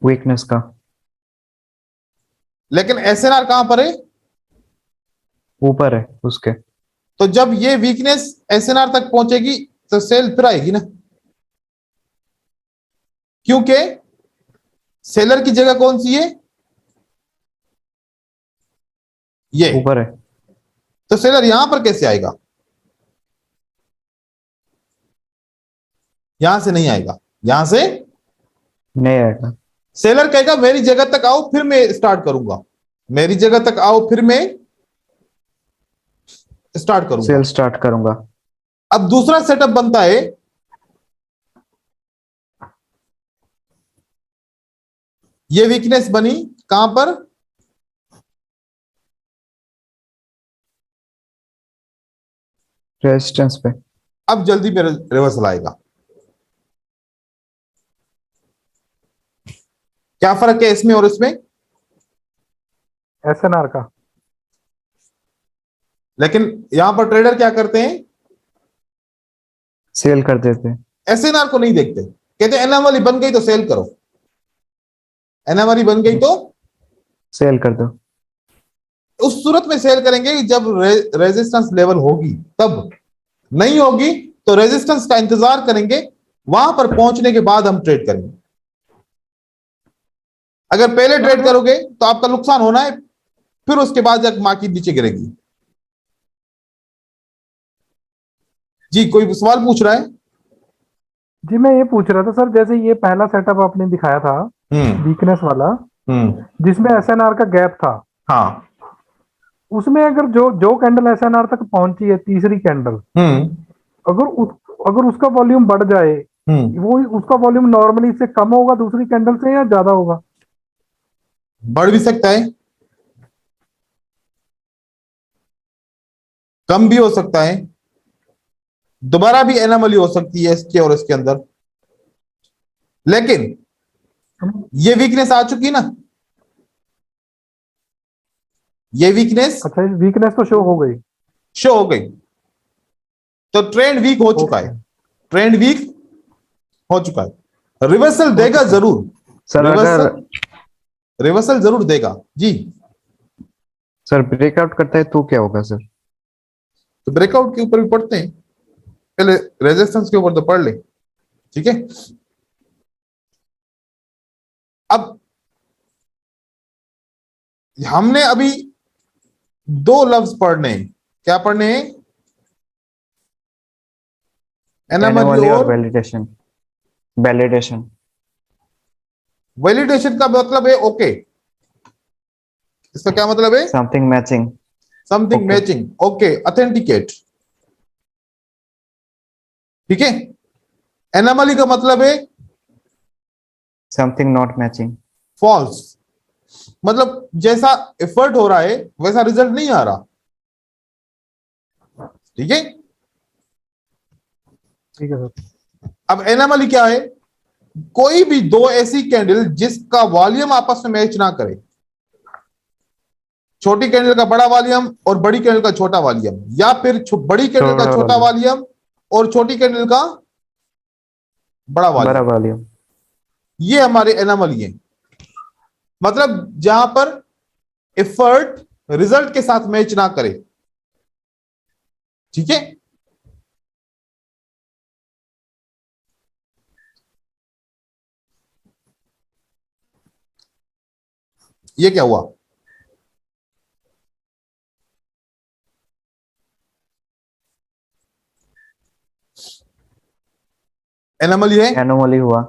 वीकनेस का। लेकिन एसएनआर कहां पर है, ऊपर है उसके। तो जब ये वीकनेस एसएनआर तक पहुंचेगी तो सेल फिर आएगी ना, क्योंकि सेलर की जगह कौन सी है, ये, ऊपर है। तो सेलर यहां पर कैसे आएगा, यहां से नहीं आएगा, यहां से नहीं आएगा। सेलर कहेगा मेरी जगह तक आओ फिर मैं स्टार्ट करूंगा, मेरी जगह तक आओ फिर मैं स्टार्ट करूंगा। सेल स्टार्ट करूंगा। अब दूसरा सेटअप बनता है, ये वीकनेस बनी कहां पर, रेजिस्टेंस पे। अब जल्दी पे रिवर्सल आएगा। क्या फर्क है इसमें और इसमें, एसएनआर का। लेकिन यहां पर ट्रेडर क्या करते हैं, सेल कर देते हैं। एसएनआर को नहीं देखते, कहते एनएमआर बन गई तो सेल करो, एनएमआर बन गई तो सेल कर दो। उस सूरत में सेल करेंगे जब रेजिस्टेंस लेवल होगी, तब नहीं होगी तो रेजिस्टेंस का इंतजार करेंगे, वहां पर पहुंचने के बाद हम ट्रेड करेंगे। अगर पहले ट्रेड करोगे तो आपका नुकसान होना है, फिर उसके बाद जब मार्केट नीचे गिरेगी। जी कोई सवाल पूछ रहा है, जी मैं ये पूछ रहा था सर, जैसे ये पहला सेटअप आपने दिखाया था वीकनेस वाला, जिसमें एसएनआर का गैप था, हाँ, उसमें अगर जो जो कैंडल एसएनआर तक पहुंची है तीसरी कैंडल, अगर उसका वॉल्यूम बढ़ जाए, वो उसका वॉल्यूम नॉर्मली इससे कम होगा दूसरी कैंडल से या ज्यादा होगा? बढ़ भी सकता है, कम भी हो सकता है, दोबारा भी एनोमली हो सकती है इसके और इसके अंदर, लेकिन ये वीकनेस आ चुकी ना, ये वीकनेस अच्छा, वीकनेस तो शो हो गई। शो हो गई, तो ट्रेंड वीक हो चुका है, ट्रेंड वीक हो चुका है, रिवर्सल देगा जरूर, सर अगर रिवर्सल जरूर देगा जी। सर ब्रेकआउट करता है तो क्या होगा सर? तो ब्रेकआउट के ऊपर भी पढ़ते हैं, पहले रेजिस्टेंस के ऊपर तो पढ़ ले, ठीक है। अब हमने अभी दो लफ्ज पढ़ने हैं, क्या पढ़ने हैं, एनोमली और और वैलिडेशन। वैलिडेशन। वैलिडेशन का मतलब है ओके, इसका क्या मतलब है, something matching. Something matching, okay, authenticate, ठीक है। एनोमली का मतलब है समथिंग नॉट मैचिंग। फॉल्स, मतलब जैसा एफर्ट हो रहा है वैसा रिजल्ट नहीं आ रहा, ठीक है। ठीक है सर। अब एनोमली क्या है, कोई भी दो ऐसी कैंडल जिसका वॉल्यूम आपस में मैच ना करे, छोटी कैंडल का बड़ा वॉल्यूम और बड़ी कैंडल का छोटा वॉल्यूम, या फिर बड़ी कैंडल का छोटा छोटा volume। वॉल्यूम और छोटी कैंडल का बड़ा बड़ा वॉल्यूम। वॉल्यूम। ये हमारे एनोमली है, मतलब जहां पर एफर्ट रिजल्ट के साथ मैच ना करे। ठीक है, ये क्या हुआ? एनोमली है, एनोमली हुआ।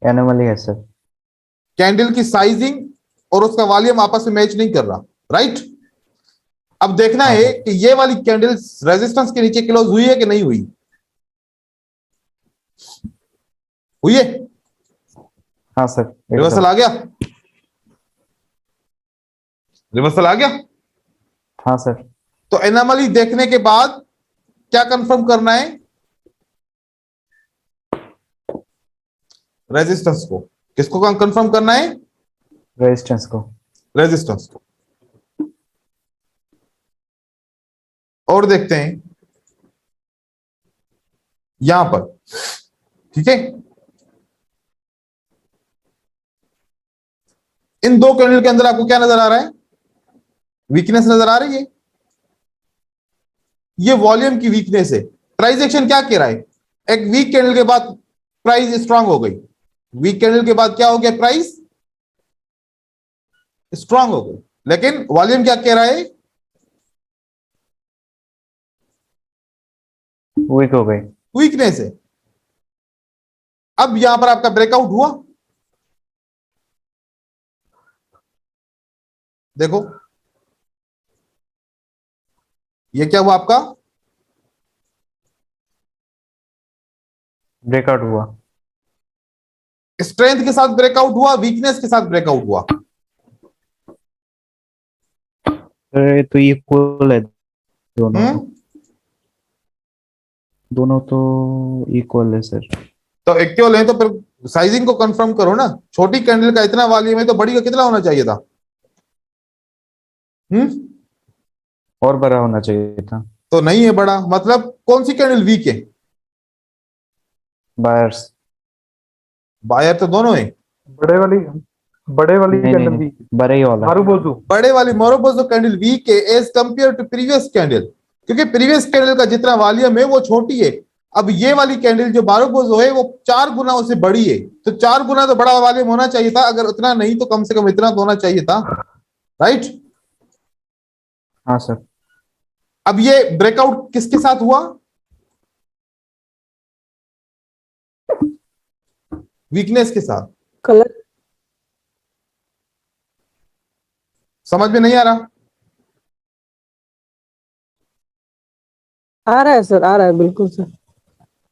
एनोमली है सर। कैंडल की साइजिंग और उसका वॉल्यूम आपस में मैच नहीं कर रहा, राइट? अब देखना हाँ है सर। कि ये वाली कैंडल रेजिस्टेंस के नीचे क्लोज हुई है कि नहीं हुई। हुई है, हाँ सर रिवर्सल एकदम। आ गया, रिवर्सल आ गया। हाँ सर। तो एनोमली देखने के बाद क्या कंफर्म करना है? रेजिस्टेंस को। किसको कंफर्म करना है? रेजिस्टेंस को। रेजिस्टेंस को। और देखते हैं यहां पर, ठीक है, इन दो कैंडल के अंदर आपको क्या नजर आ रहा है? वीकनेस नजर आ रही है। ये वॉल्यूम की वीकनेस है। प्राइस एक्शन क्या कह रहा है? एक वीक कैंडल के बाद प्राइस स्ट्रांग हो गई, वीक कैंडल के बाद क्या हो गया? प्राइस स्ट्रांग हो गई, लेकिन वॉल्यूम क्या कह रहा है? वीक हो गई। वीकनेस है। अब यहां पर आपका ब्रेकआउट हुआ, देखो ये क्या हुआ आपका? ब्रेकआउट हुआ। स्ट्रेंथ के साथ ब्रेकआउट हुआ, वीकनेस के साथ ब्रेकआउट हुआ। सर तो इक्वल है दोनों। हम्म, दोनों तो इक्वल है सर। तो इक्वल है तो फिर साइजिंग को कंफर्म करो ना। छोटी कैंडल का इतना वॉल्यूम है तो बड़ी का कितना होना चाहिए था? और बड़ा होना चाहिए था। तो नहीं है बड़ा, मतलब कौन सी कैंडल वीक है? बायर्स। बायर तो दोनों है। बड़े वाली बड़े वाली नहीं नहीं कैंडल नहीं, भी बड़ा ही वाला। मारूबोजू। बड़े वाली मोरोबोजो कैंडल वीक है as compare to previous candle, क्योंकि प्रीवियस कैंडल का जितना वॉल्यूम है वो छोटी है। अब ये वाली कैंडल जो मारूबोजो है वो 4 गुना उससे बड़ी है, तो 4 गुना तो बड़ा वॉल्यूम होना चाहिए था। अगर उतना नहीं तो कम से कम इतना तो होना चाहिए था, राइट? हाँ सर। अब ये ब्रेकआउट किसके साथ हुआ? वीकनेस के साथ। कलर समझ में नहीं आ रहा? आ रहा है सर, आ रहा है बिल्कुल सर।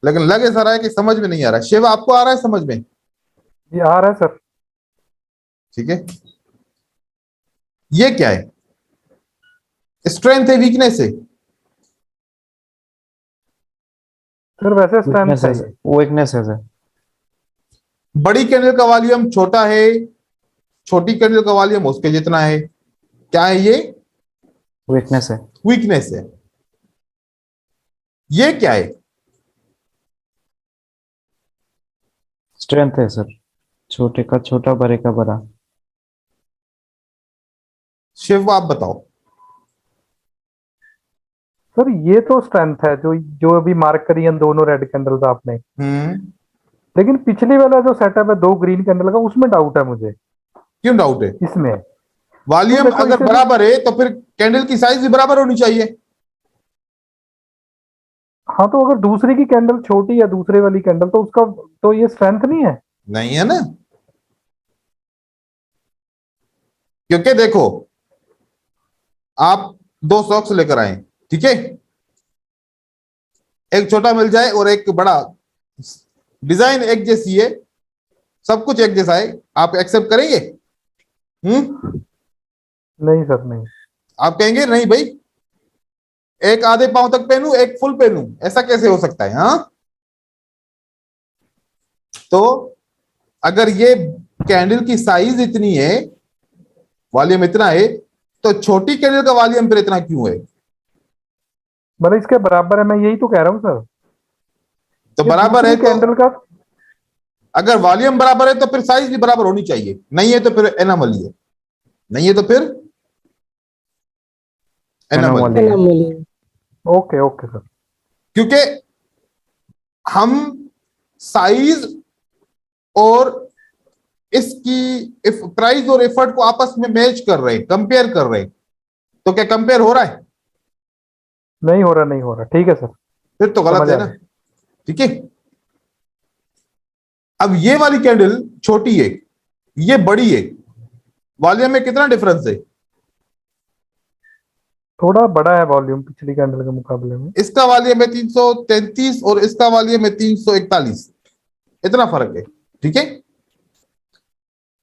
लेकिन लग ऐसा रहा है कि समझ में नहीं आ रहा है। शिव आपको आ रहा है समझ में? ये आ रहा है सर। ठीक है, ये क्या है? स्ट्रेंथ है, वीकनेस है? सर वैसे स्ट्रेंथ वीकनेस है है सर। ये। वीकनेस है सर। बड़ी कैंडल का वॉल्यूम छोटा है, छोटी कैंडल का वॉल्यूम उसके जितना है। क्या है ये? वीकनेस है। वीकनेस है। ये क्या है? स्ट्रेंथ है सर। छोटे का छोटा, बड़े का बड़ा। शिव आप बताओ। सर ये तो स्ट्रेंथ है जो जो अभी मार्क करी है दोनों रेड कैंडल्स आपने। लेकिन पिछली वाला जो सेटअप है 2 ग्रीन कैंडल का, उसमें डाउट है मुझे। क्यों डाउट है? इसमें वॉल्यूम तो देखो अगर इसे बराबर है तो फिर कैंडल की साइज भी बराबर होनी चाहिए। हाँ, तो अगर दूसरी की कैंडल छोटी है दूसरे वाली कैंडल, तो उसका तो ये स्ट्रेंथ नहीं है। नहीं है ना, क्योंकि देखो आप 2 सॉक्स लेकर आए, ठीक है, एक छोटा मिल जाए और एक बड़ा, डिजाइन एक जैसी है, सब कुछ एक जैसा है, आप एक्सेप्ट करेंगे? नहीं सर, नहीं। आप कहेंगे नहीं भाई, एक आधे पांव तक पहनूं एक फुल पहनूं, ऐसा कैसे हो सकता है? हाँ, तो अगर ये कैंडल की साइज इतनी है, वॉल्यूम इतना है, तो छोटी कैंडल का वॉल्यूम फिर इतना क्यों है? मतलब इसके बराबर है, मैं यही तो कह रहा हूँ सर। तो बराबर है, कैंडल तो का अगर वॉल्यूम बराबर है तो फिर साइज भी बराबर होनी चाहिए, नहीं है तो फिर एनोमली है, नहीं है तो फिर एनोमली। Anomaly है। anomaly. Okay okay sir. क्योंकि हम साइज और इसकी प्राइस और एफर्ट को आपस में मैच कर रहे हैं, कंपेयर कर रहे हैं, तो क्या कंपेयर हो रहा है? नहीं हो रहा, नहीं हो रहा, ठीक है सर। फिर तो गलत समझ है आ ना। गया। ठीक है, अब ये वाली कैंडल छोटी है, ये बड़ी है, वॉल्यूम में कितना डिफरेंस है? थोड़ा बड़ा है वॉल्यूम पिछली कैंडल के मुकाबले में। इसका वॉल्यूम है 333 और इसका वॉल्यूम है 341, इतना फर्क है। ठीक है,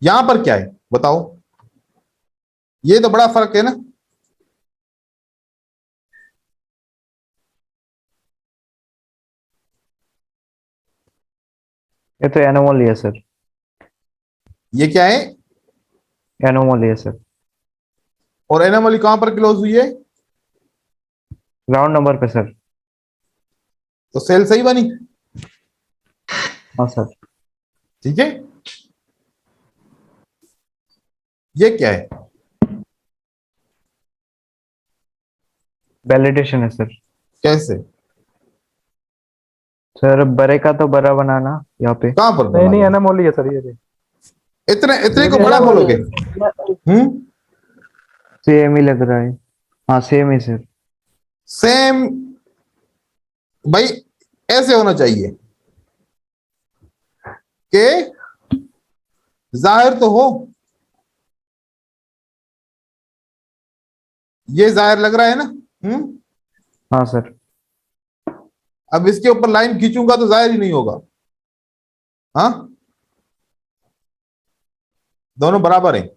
यहां पर क्या है बताओ? ये तो बड़ा फर्क है ना। ये तो एनोमली है सर। ये क्या है? एनोमली है सर। और एनोमली कहां पर क्लोज हुई है? राउंड नंबर पे सर। तो सेल सही बनी। हाँ सर। ठीक है, ये क्या है? वैलिडेशन है सर। कैसे? सर बड़े का तो बड़ा बनाना यहाँ पे। कहां पर नहीं बना नहीं, लो? एनामोली है सर ये। इतने इतने ये को भी बड़ा anomaly बोलोगे? है। हम्म, सेम ही लग रहा है। हाँ सेम ही सर। सेम। भाई ऐसे होना चाहिए कि जाहिर तो हो, ये जाहिर लग रहा है ना। हाँ सर। अब इसके ऊपर लाइन खींचूंगा तो जाहिर ही नहीं होगा। हाँ, दोनों बराबर हैं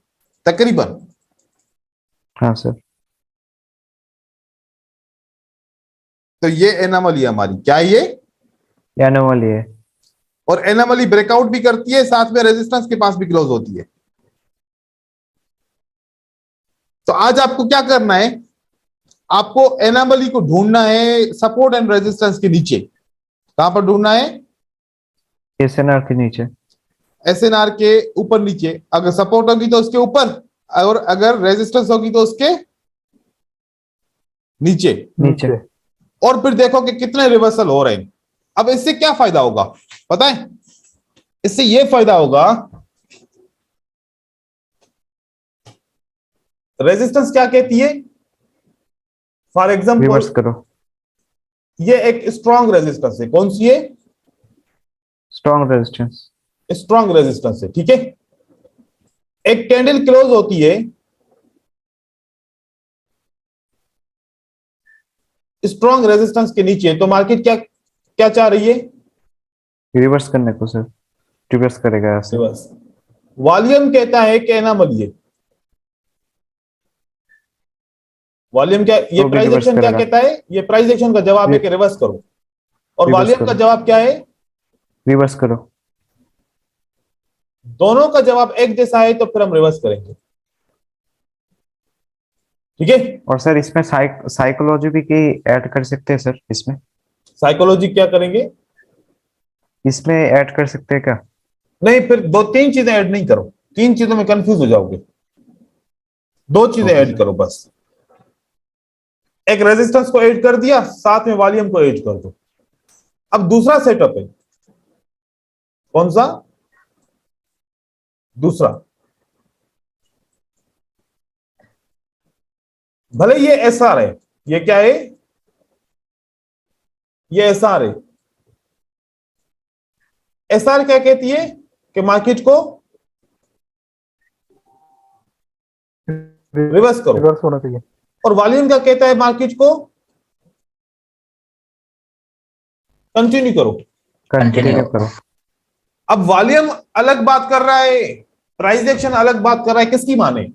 तकरीबन। हाँ सर। तो ये एनामली हमारी क्या है? ये एनोमली है। और एनामली ब्रेकआउट भी करती है, साथ में रेजिस्टेंस के पास भी क्लोज होती है। तो आज आपको क्या करना है? आपको एनामली को ढूंढना है सपोर्ट एंड रेजिस्टेंस के नीचे। कहां पर ढूंढना है? एसएनआर के नीचे। एसएनआर के ऊपर नीचे। अगर सपोर्ट होगी तो उसके ऊपर, और अगर रेजिस्टेंस होगी तो उसके नीचे। नीचे। और फिर देखो कि कितने रिवर्सल हो रहे हैं। अब इससे क्या फायदा होगा पता है? इससे यह फायदा होगा, रेजिस्टेंस क्या कहती है? फॉर एग्जाम्पल रिवर्स करो। ये एक स्ट्रॉन्ग रेजिस्टेंस है। कौन सी है? Strong resistance. स्ट्रॉन्ग रेजिस्टेंस है। ठीक है, एक कैंडल क्लोज होती है स्ट्रॉन्ग रेजिस्टेंस के नीचे, तो मार्केट क्या क्या चाह रही है? रिवर्स करने को सर। रिवर्स करेगा ऐसे। रिवर्स। वॉल्यूम कहता है कि एनामली है। वॉल्यूम क्या, ये तो भी प्राइस रिवर्स एक्शन क्या करेगा। कहता है? ये प्राइस एक्शन का जवाब है कि रिवर्स करो। और रिवर्स वॉल्यूम का करो। जवाब क्या है? रिवर्स करो। दोनों का जवाब एक जैसा है तो फिर हम रिवर्स करेंगे। ठीक है, और सर इसमें साइकोलॉजी भी की ऐड कर सकते हैं सर इसमें। साइकोलॉजी क्या करेंगे? इसमें ऐड कर सकते हैं क्या? नहीं, फिर दो तीन चीजें ऐड नहीं करो, तीन चीजों में कंफ्यूज हो जाओगे। दो चीजें ओके ऐड सर। करो बस। एक रेजिस्टेंस को ऐड कर दिया, साथ में वॉल्यूम को ऐड कर दो। अब दूसरा सेटअप है। कौन सा? दूसरा। भले ये एसआर है, ये क्या है? ये एसआर है। एसआर क्या कहती है? कि मार्केट को रिवर्स करो। रिवर्स होना चाहिए। और वॉल्यूम क्या कहता है? मार्केट को कंटिन्यू करो। कंटिन्यू करो। अब वॉल्यूम अलग बात कर रहा है, प्राइस एक्शन अलग बात कर रहा है, किसकी माने?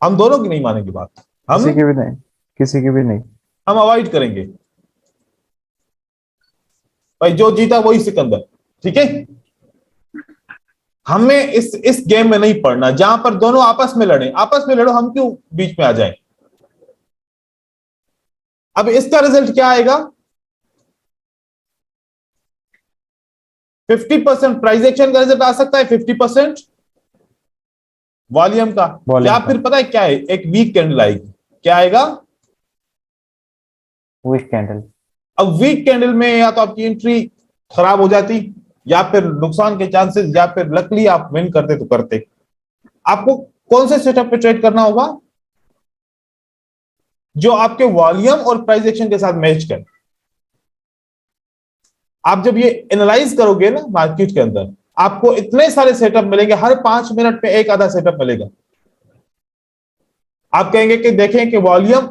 हम दोनों की नहीं मानेंगे बात। किसी की भी नहीं। किसी की भी नहीं। हम अवॉइड करेंगे। भाई जो जीता वही सिकंदर। ठीक है, हमें इस गेम में नहीं पड़ना जहां पर दोनों आपस में लड़े। आपस में लड़ो, हम क्यों बीच में आ जाएं। अब इसका रिजल्ट क्या आएगा? 50% प्राइस एक्शन का रिजल्ट आ सकता है, 50% वॉल्यूम का, या फिर पता है क्या है, एक वीक कैंडल आएगी। क्या आएगा? Weak candle. अब वीक कैंडल में या तो आपकी एंट्री खराब हो जाती, या फिर नुकसान के चांसेस, या फिर लकली आप विन करते तो करते। आपको कौन से सेटअप पे ट्रेड करना होगा? जो आपके वॉल्यूम और प्राइस एक्शन के साथ मैच करे। आप जब ये एनालाइज करोगे ना मार्केट के अंदर, आपको इतने सारे सेटअप मिलेंगे, हर 5 मिनट में एक आधा सेटअप मिलेगा। आप कहेंगे कि देखें कि वॉल्यूम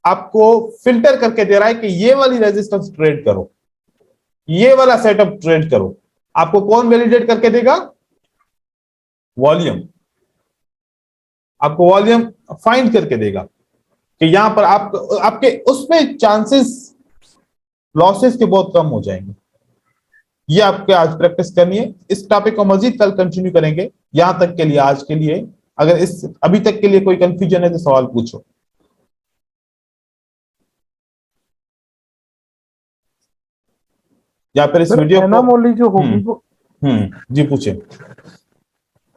आपको फिल्टर करके दे रहा है कि ये वाली रेजिस्टेंस ट्रेड करो, ये वाला सेटअप ट्रेड करो। आपको कौन वैलिडेट करके देगा? वॉल्यूम। आपको वॉल्यूम फाइंड करके देगा कि यहां पर आपके उसमें चांसेस लॉसेस के बहुत कम हो जाएंगे। ये आपके आज प्रैक्टिस करनी है। इस टॉपिक को मजीद कल कंटिन्यू करेंगे। यहां तक के लिए आज के लिए, अगर इस अभी तक के लिए कोई कंफ्यूजन है तो सवाल पूछो, या फिर इस सर वीडियो को। एनामोली जो होगी वो, जी पूछे।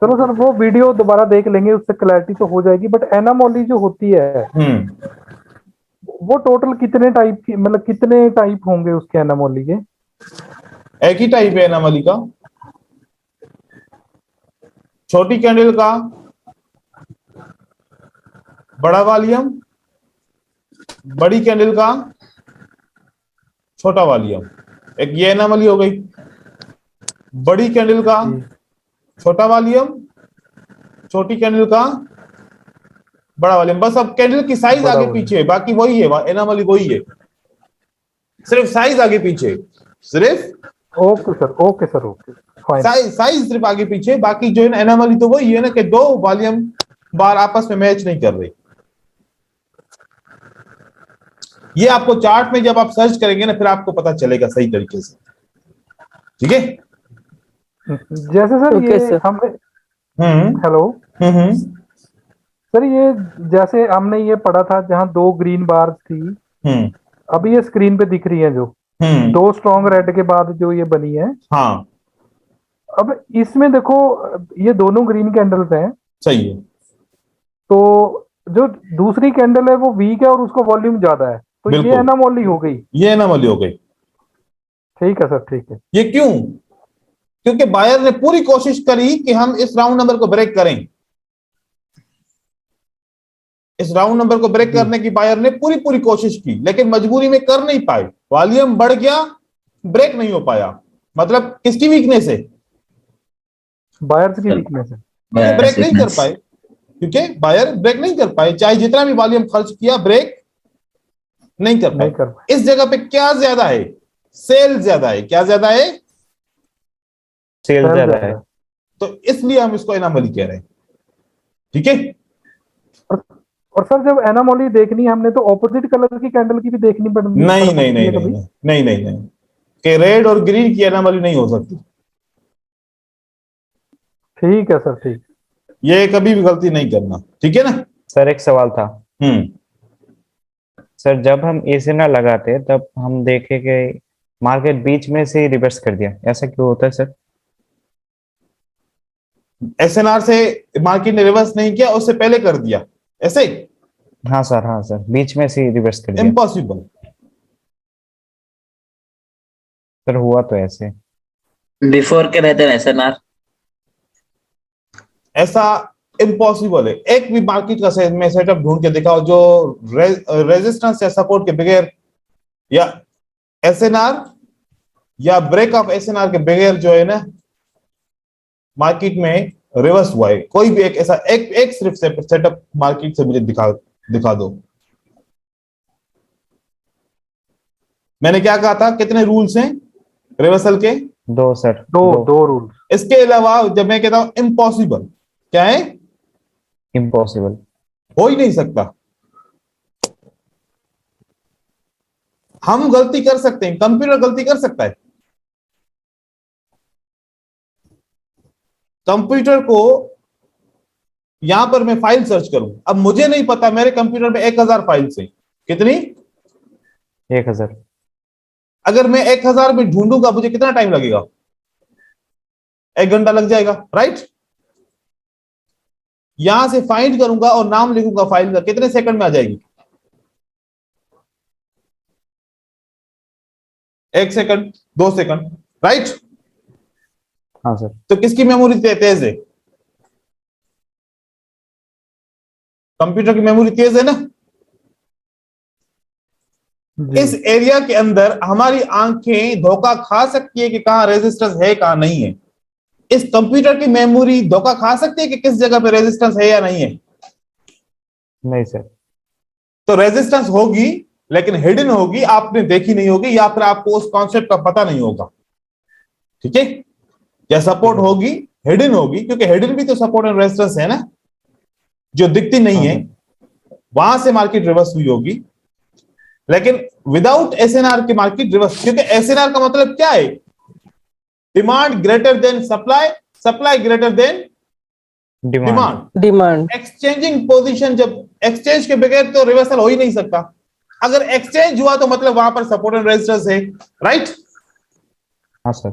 चलो सर वो वीडियो दोबारा देख लेंगे, उससे क्लैरिटी तो हो जाएगी। बट एनामोली जो होती है वो टोटल कितने टाइप की, मतलब कितने टाइप होंगे उसके एनामोली के? एक ही टाइप है एनामली का। छोटी कैंडल का बड़ा वॉल्यूम, बड़ी कैंडल का छोटा वॉल्यूम। एक ये एनामली हो गई। बड़ी कैंडल का छोटा वॉल्यूम, छोटी कैंडल का बड़ा वॉल्यूम। बस अब कैंडल की साइज आगे पीछे है, बाकी वही है, एनामली वही है, सिर्फ साइज आगे पीछे। सिर्फ okay sir, okay sir, okay fine. Size सिर्फ आगे पीछे, बाकी जो है ना एनामली तो वही है ना कि दो वॉल्यूम बार आपस में मैच नहीं कर रहे। ये आपको चार्ट में जब आप सर्च करेंगे ना, फिर आपको पता चलेगा सही तरीके से। ठीक है। जैसे सर ओके ये सर। हमने, हम्म हेलो हम्म सर, ये जैसे हमने ये पढ़ा था जहां दो ग्रीन बार्स थी, हम्म अभी ये स्क्रीन पे दिख रही है जो हम्म दो स्ट्रॉन्ग रेड के बाद जो ये बनी है। हाँ अब इसमें देखो, ये दोनों ग्रीन कैंडल्स हैं, सही है। तो जो दूसरी कैंडल है वो वीक है और उसका वॉल्यूम ज्यादा है, तो ये बिल्कुल एनामोली हो गई। ये एनामली हो गई। ठीक है सर, ठीक है। ये क्यों? क्योंकि बायर ने पूरी कोशिश करी कि हम इस राउंड नंबर को ब्रेक करें। इस राउंड नंबर को ब्रेक करने की बायर ने पूरी पूरी कोशिश की, लेकिन मजबूरी में कर नहीं पाए। वॉल्यूम बढ़ गया, ब्रेक नहीं हो पाया। मतलब किसकी वीकनेस है? बायर्स की वीकनेस है। ये ब्रेक नहीं कर पाए, क्योंकि बायर ब्रेक नहीं कर पाए, चाहे जितना भी वॉल्यूम खर्च किया ब्रेक नहीं कर नहीं कर पाए। इस जगह पे क्या ज्यादा है? सेल ज्यादा है। क्या ज्यादा है? सेल पाए, ज्यादा है। तो इसलिए हम इसको एनामली कह रहे हैं। ठीक है। और सर जब एनामोली देखनी है हमने, तो ऑपोजिट कलर की कैंडल की भी देखनी पड़ नहीं पड़ नहीं सकती नहीं है नहीं कभी? नहीं नहीं नहीं नहीं कि रेड और ग्रीन की एनामली नहीं हो सकती। ठीक है सर, ठीक। ये कभी भी गलती नहीं करना, ठीक है ना। सर एक सवाल था। हम्म सर जब हम एसिना लगाते तब हम देखे कि मार्केट बीच में से रिवर्स कर दिया, ऐसा क्यों होता है सर? एसएनआर से मार्केट ने रिवर्स नहीं किया, उससे पहले कर दिया ऐसे? हाँ सर, हाँ सर, बीच में से रिवर्स कर दिया। इम्पॉसिबल। सर हुआ तो ऐसे। बिफोर के रहते हैं एसएनआर। ऐसा इम्पॉसिबल है। एक भी मार्केट का में सेटअप ढूंढ के दिखाओ जो रेजिस्टेंस या सपोर्ट के बगैर, या एसएनआर या ब्रेक ऑफ एसएनआर के बगैर जो है ना मार्केट में रिवर्स हुआ है। कोई भी एक ऐसा एक सिर्फ सेटअप मार्केट से मुझे दिखा दो। मैंने क्या कहा था? कितने रूल्स हैं रिवर्सल के? दो सर, दो रूल। इसके अलावा जब मैं कहता हूं इम्पॉसिबल, क्या है? इम्पॉसिबल। हो ही नहीं सकता। हम गलती कर सकते हैं, कंप्यूटर गलती कर सकता है। कंप्यूटर को यहां पर मैं फाइल सर्च करूं, अब मुझे नहीं पता मेरे कंप्यूटर में 1000 फाइल्स है, कितनी? 1000। अगर मैं 1000 में ढूंढूंगा मुझे कितना टाइम लगेगा? 1 घंटा लग जाएगा, राइट? यहां से फाइंड करूंगा और नाम लिखूंगा फाइल का, कितने सेकंड में आ जाएगी? 1 सेकंड, 2 सेकंड, राइट? हाँ सर। तो किसकी मेमोरी तेज है? कंप्यूटर की मेमोरी तेज है ना। इस एरिया के अंदर हमारी आंखें धोखा खा सकती है कि कहां रेजिस्टेंस है कहां नहीं है। इस कंप्यूटर की मेमोरी धोखा खा सकती है कि किस जगह पे रेजिस्टेंस है या नहीं है? नहीं सर। तो रेजिस्टेंस होगी लेकिन हिडन होगी, आपने देखी नहीं होगी या फिर आपको उस कॉन्सेप्ट का पता नहीं होगा, ठीक है? या सपोर्ट होगी, हिडन होगी, क्योंकि हिडन भी तो सपोर्ट एंड रेजिस्टेंस है ना, जो दिखती नहीं है, वहां से मार्केट रिवर्स हुई होगी। लेकिन विदाउट एसएनआर की मार्केट रिवर्स, क्योंकि एसएनआर का मतलब क्या है? Demand greater than supply, supply greater than demand. Exchanging position, जब एक्सचेंज के बगैर तो रिवर्सल हो ही नहीं सकता। अगर एक्सचेंज हुआ तो मतलब वहां पर सपोर्ट एंड रेजिस्टेंस है, राइट? हाँ सर।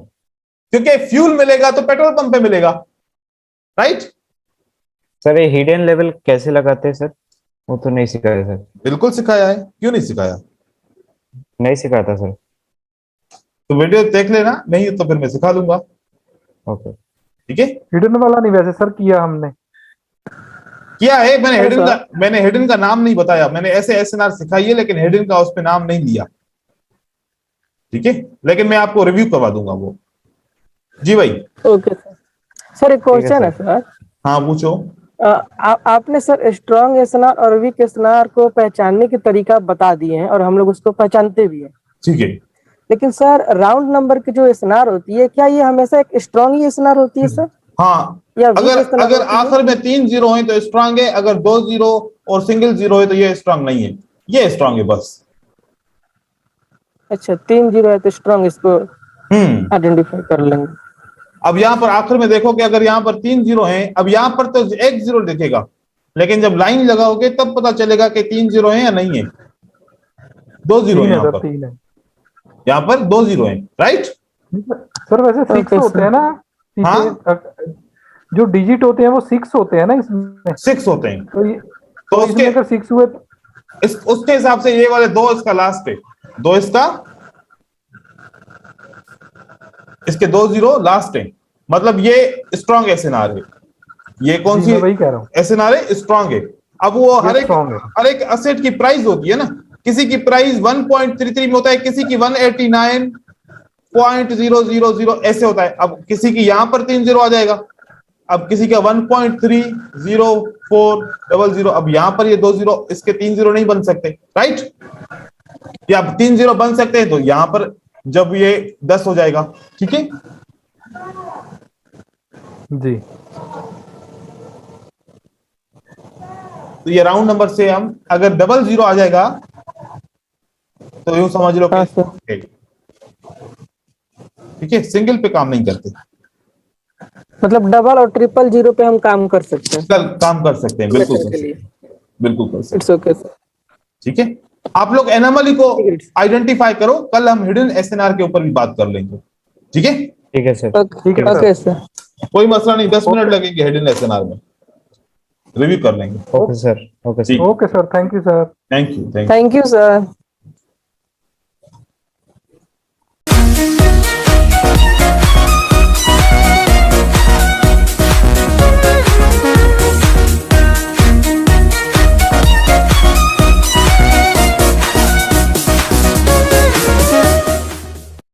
क्योंकि फ्यूल मिलेगा तो पेट्रोल पंप पे मिलेगा, राइट? सर ये हिडन लेवल कैसे लगाते हैं सर? वो तो नहीं सिखाया सर। बिल्कुल सिखाया है, क्यों नहीं सिखाया? नहीं सिखाता सर। तो वीडियो देख लेना, नहीं तो फिर मैं सिखा दूंगा, ओके ठीक है? हिडन वाला नहीं वैसे सर किया हमने, किया है मैंने हिडन का नाम नहीं बताया, मैंने ऐसे एसएनआर सिखाई है लेकिन हिडन का उस पे नाम नहीं लिया, ठीक है? लेकिन मैं आपको रिव्यू करवा दूंगा वो। जी भाई। Okay sir. सर एक क्वेश्चन है सर। हाँ पूछो। आपने सर स्ट्रॉन्ग एसएनआर और वीक एसएनआर को पहचानने के तरीका बता दिए हैं और हम लोग उसको पहचानते भी हैं, ठीक है। लेकिन सर राउंड नंबर की जो एसएनआर होती है, क्या ये हमेशा एक स्ट्रॉन्ग ही एसएनआर होती है सर? हाँ, या अगर आखिर में 3 जीरो है तो स्ट्रांग है, अगर 2 जीरो और सिंगल जीरो है तो ये स्ट्रांग नहीं है, ये स्ट्रांग है बस। अच्छा 3 जीरो है तो स्ट्रॉन्ग, इसको आइडेंटिफाई कर लेंगे। अब यहाँ पर आखिर में देखो कि अगर यहाँ पर 3 जीरो है, अब यहाँ पर तो 1 जीरो दिखेगा, लेकिन जब लाइन लगाओगे तब पता चलेगा कि 3 जीरो है या नहीं है। 2 जीरो है यहाँ पर, यहाँ पर 2 जीरो है, राइट? सर वैसे 6 होते हैं ना? हाँ, जो डिजिट होते हैं वो 6 होते हैं ना इसमें? 6 होते हैं। तो उसके अगर 6 हुए उसके हिसाब से ये वाले 2 इसका लास्ट है, 2 इसका, इसके 2 जीरो लास्ट है, मतलब ये स्ट्रॉन्ग एसएनआर है। ये कौन सी एसएनआर है? स्ट्रॉन्ग है। अब वो हर एक असेट की प्राइस होती है ना, किसी की प्राइस 1.33 में होता है, किसी की 189.000 ऐसे होता है। अब किसी की यहां पर 3 जीरो आ जाएगा, अब किसी का 1.30400, अब यहां पर ये 2 जीरो, इसके 3 जीरो नहीं बन सकते, राइट? या 3 जीरो बन सकते हैं तो यहां पर जब ये 10 हो जाएगा, ठीक है जी? तो ये राउंड नंबर से हम अगर 00 आ जाएगा तो यूं समझ लो, ठीक है? सिंगल पे काम नहीं करते, मतलब डबल और ट्रिपल जीरो पे हम काम कर सकते हैं। काम कर सकते हैं, बिल्कुल कर सकते हैं, बिल्कुल कर सकते हैं। It's okay sir. ठीक है, आप लोग एनोमली को आइडेंटिफाई करो, कल हम हिडन एसएनआर के ऊपर भी बात कर लेंगे, ठीक है? ठीक है सर। ओके सर, कोई मसला नहीं, 10 मिनट लगेंगे हिडन एसएनआर में, रिव्यू कर लेंगे। Okay sir. Okay sir, thank you sir. Thank you thank you sir.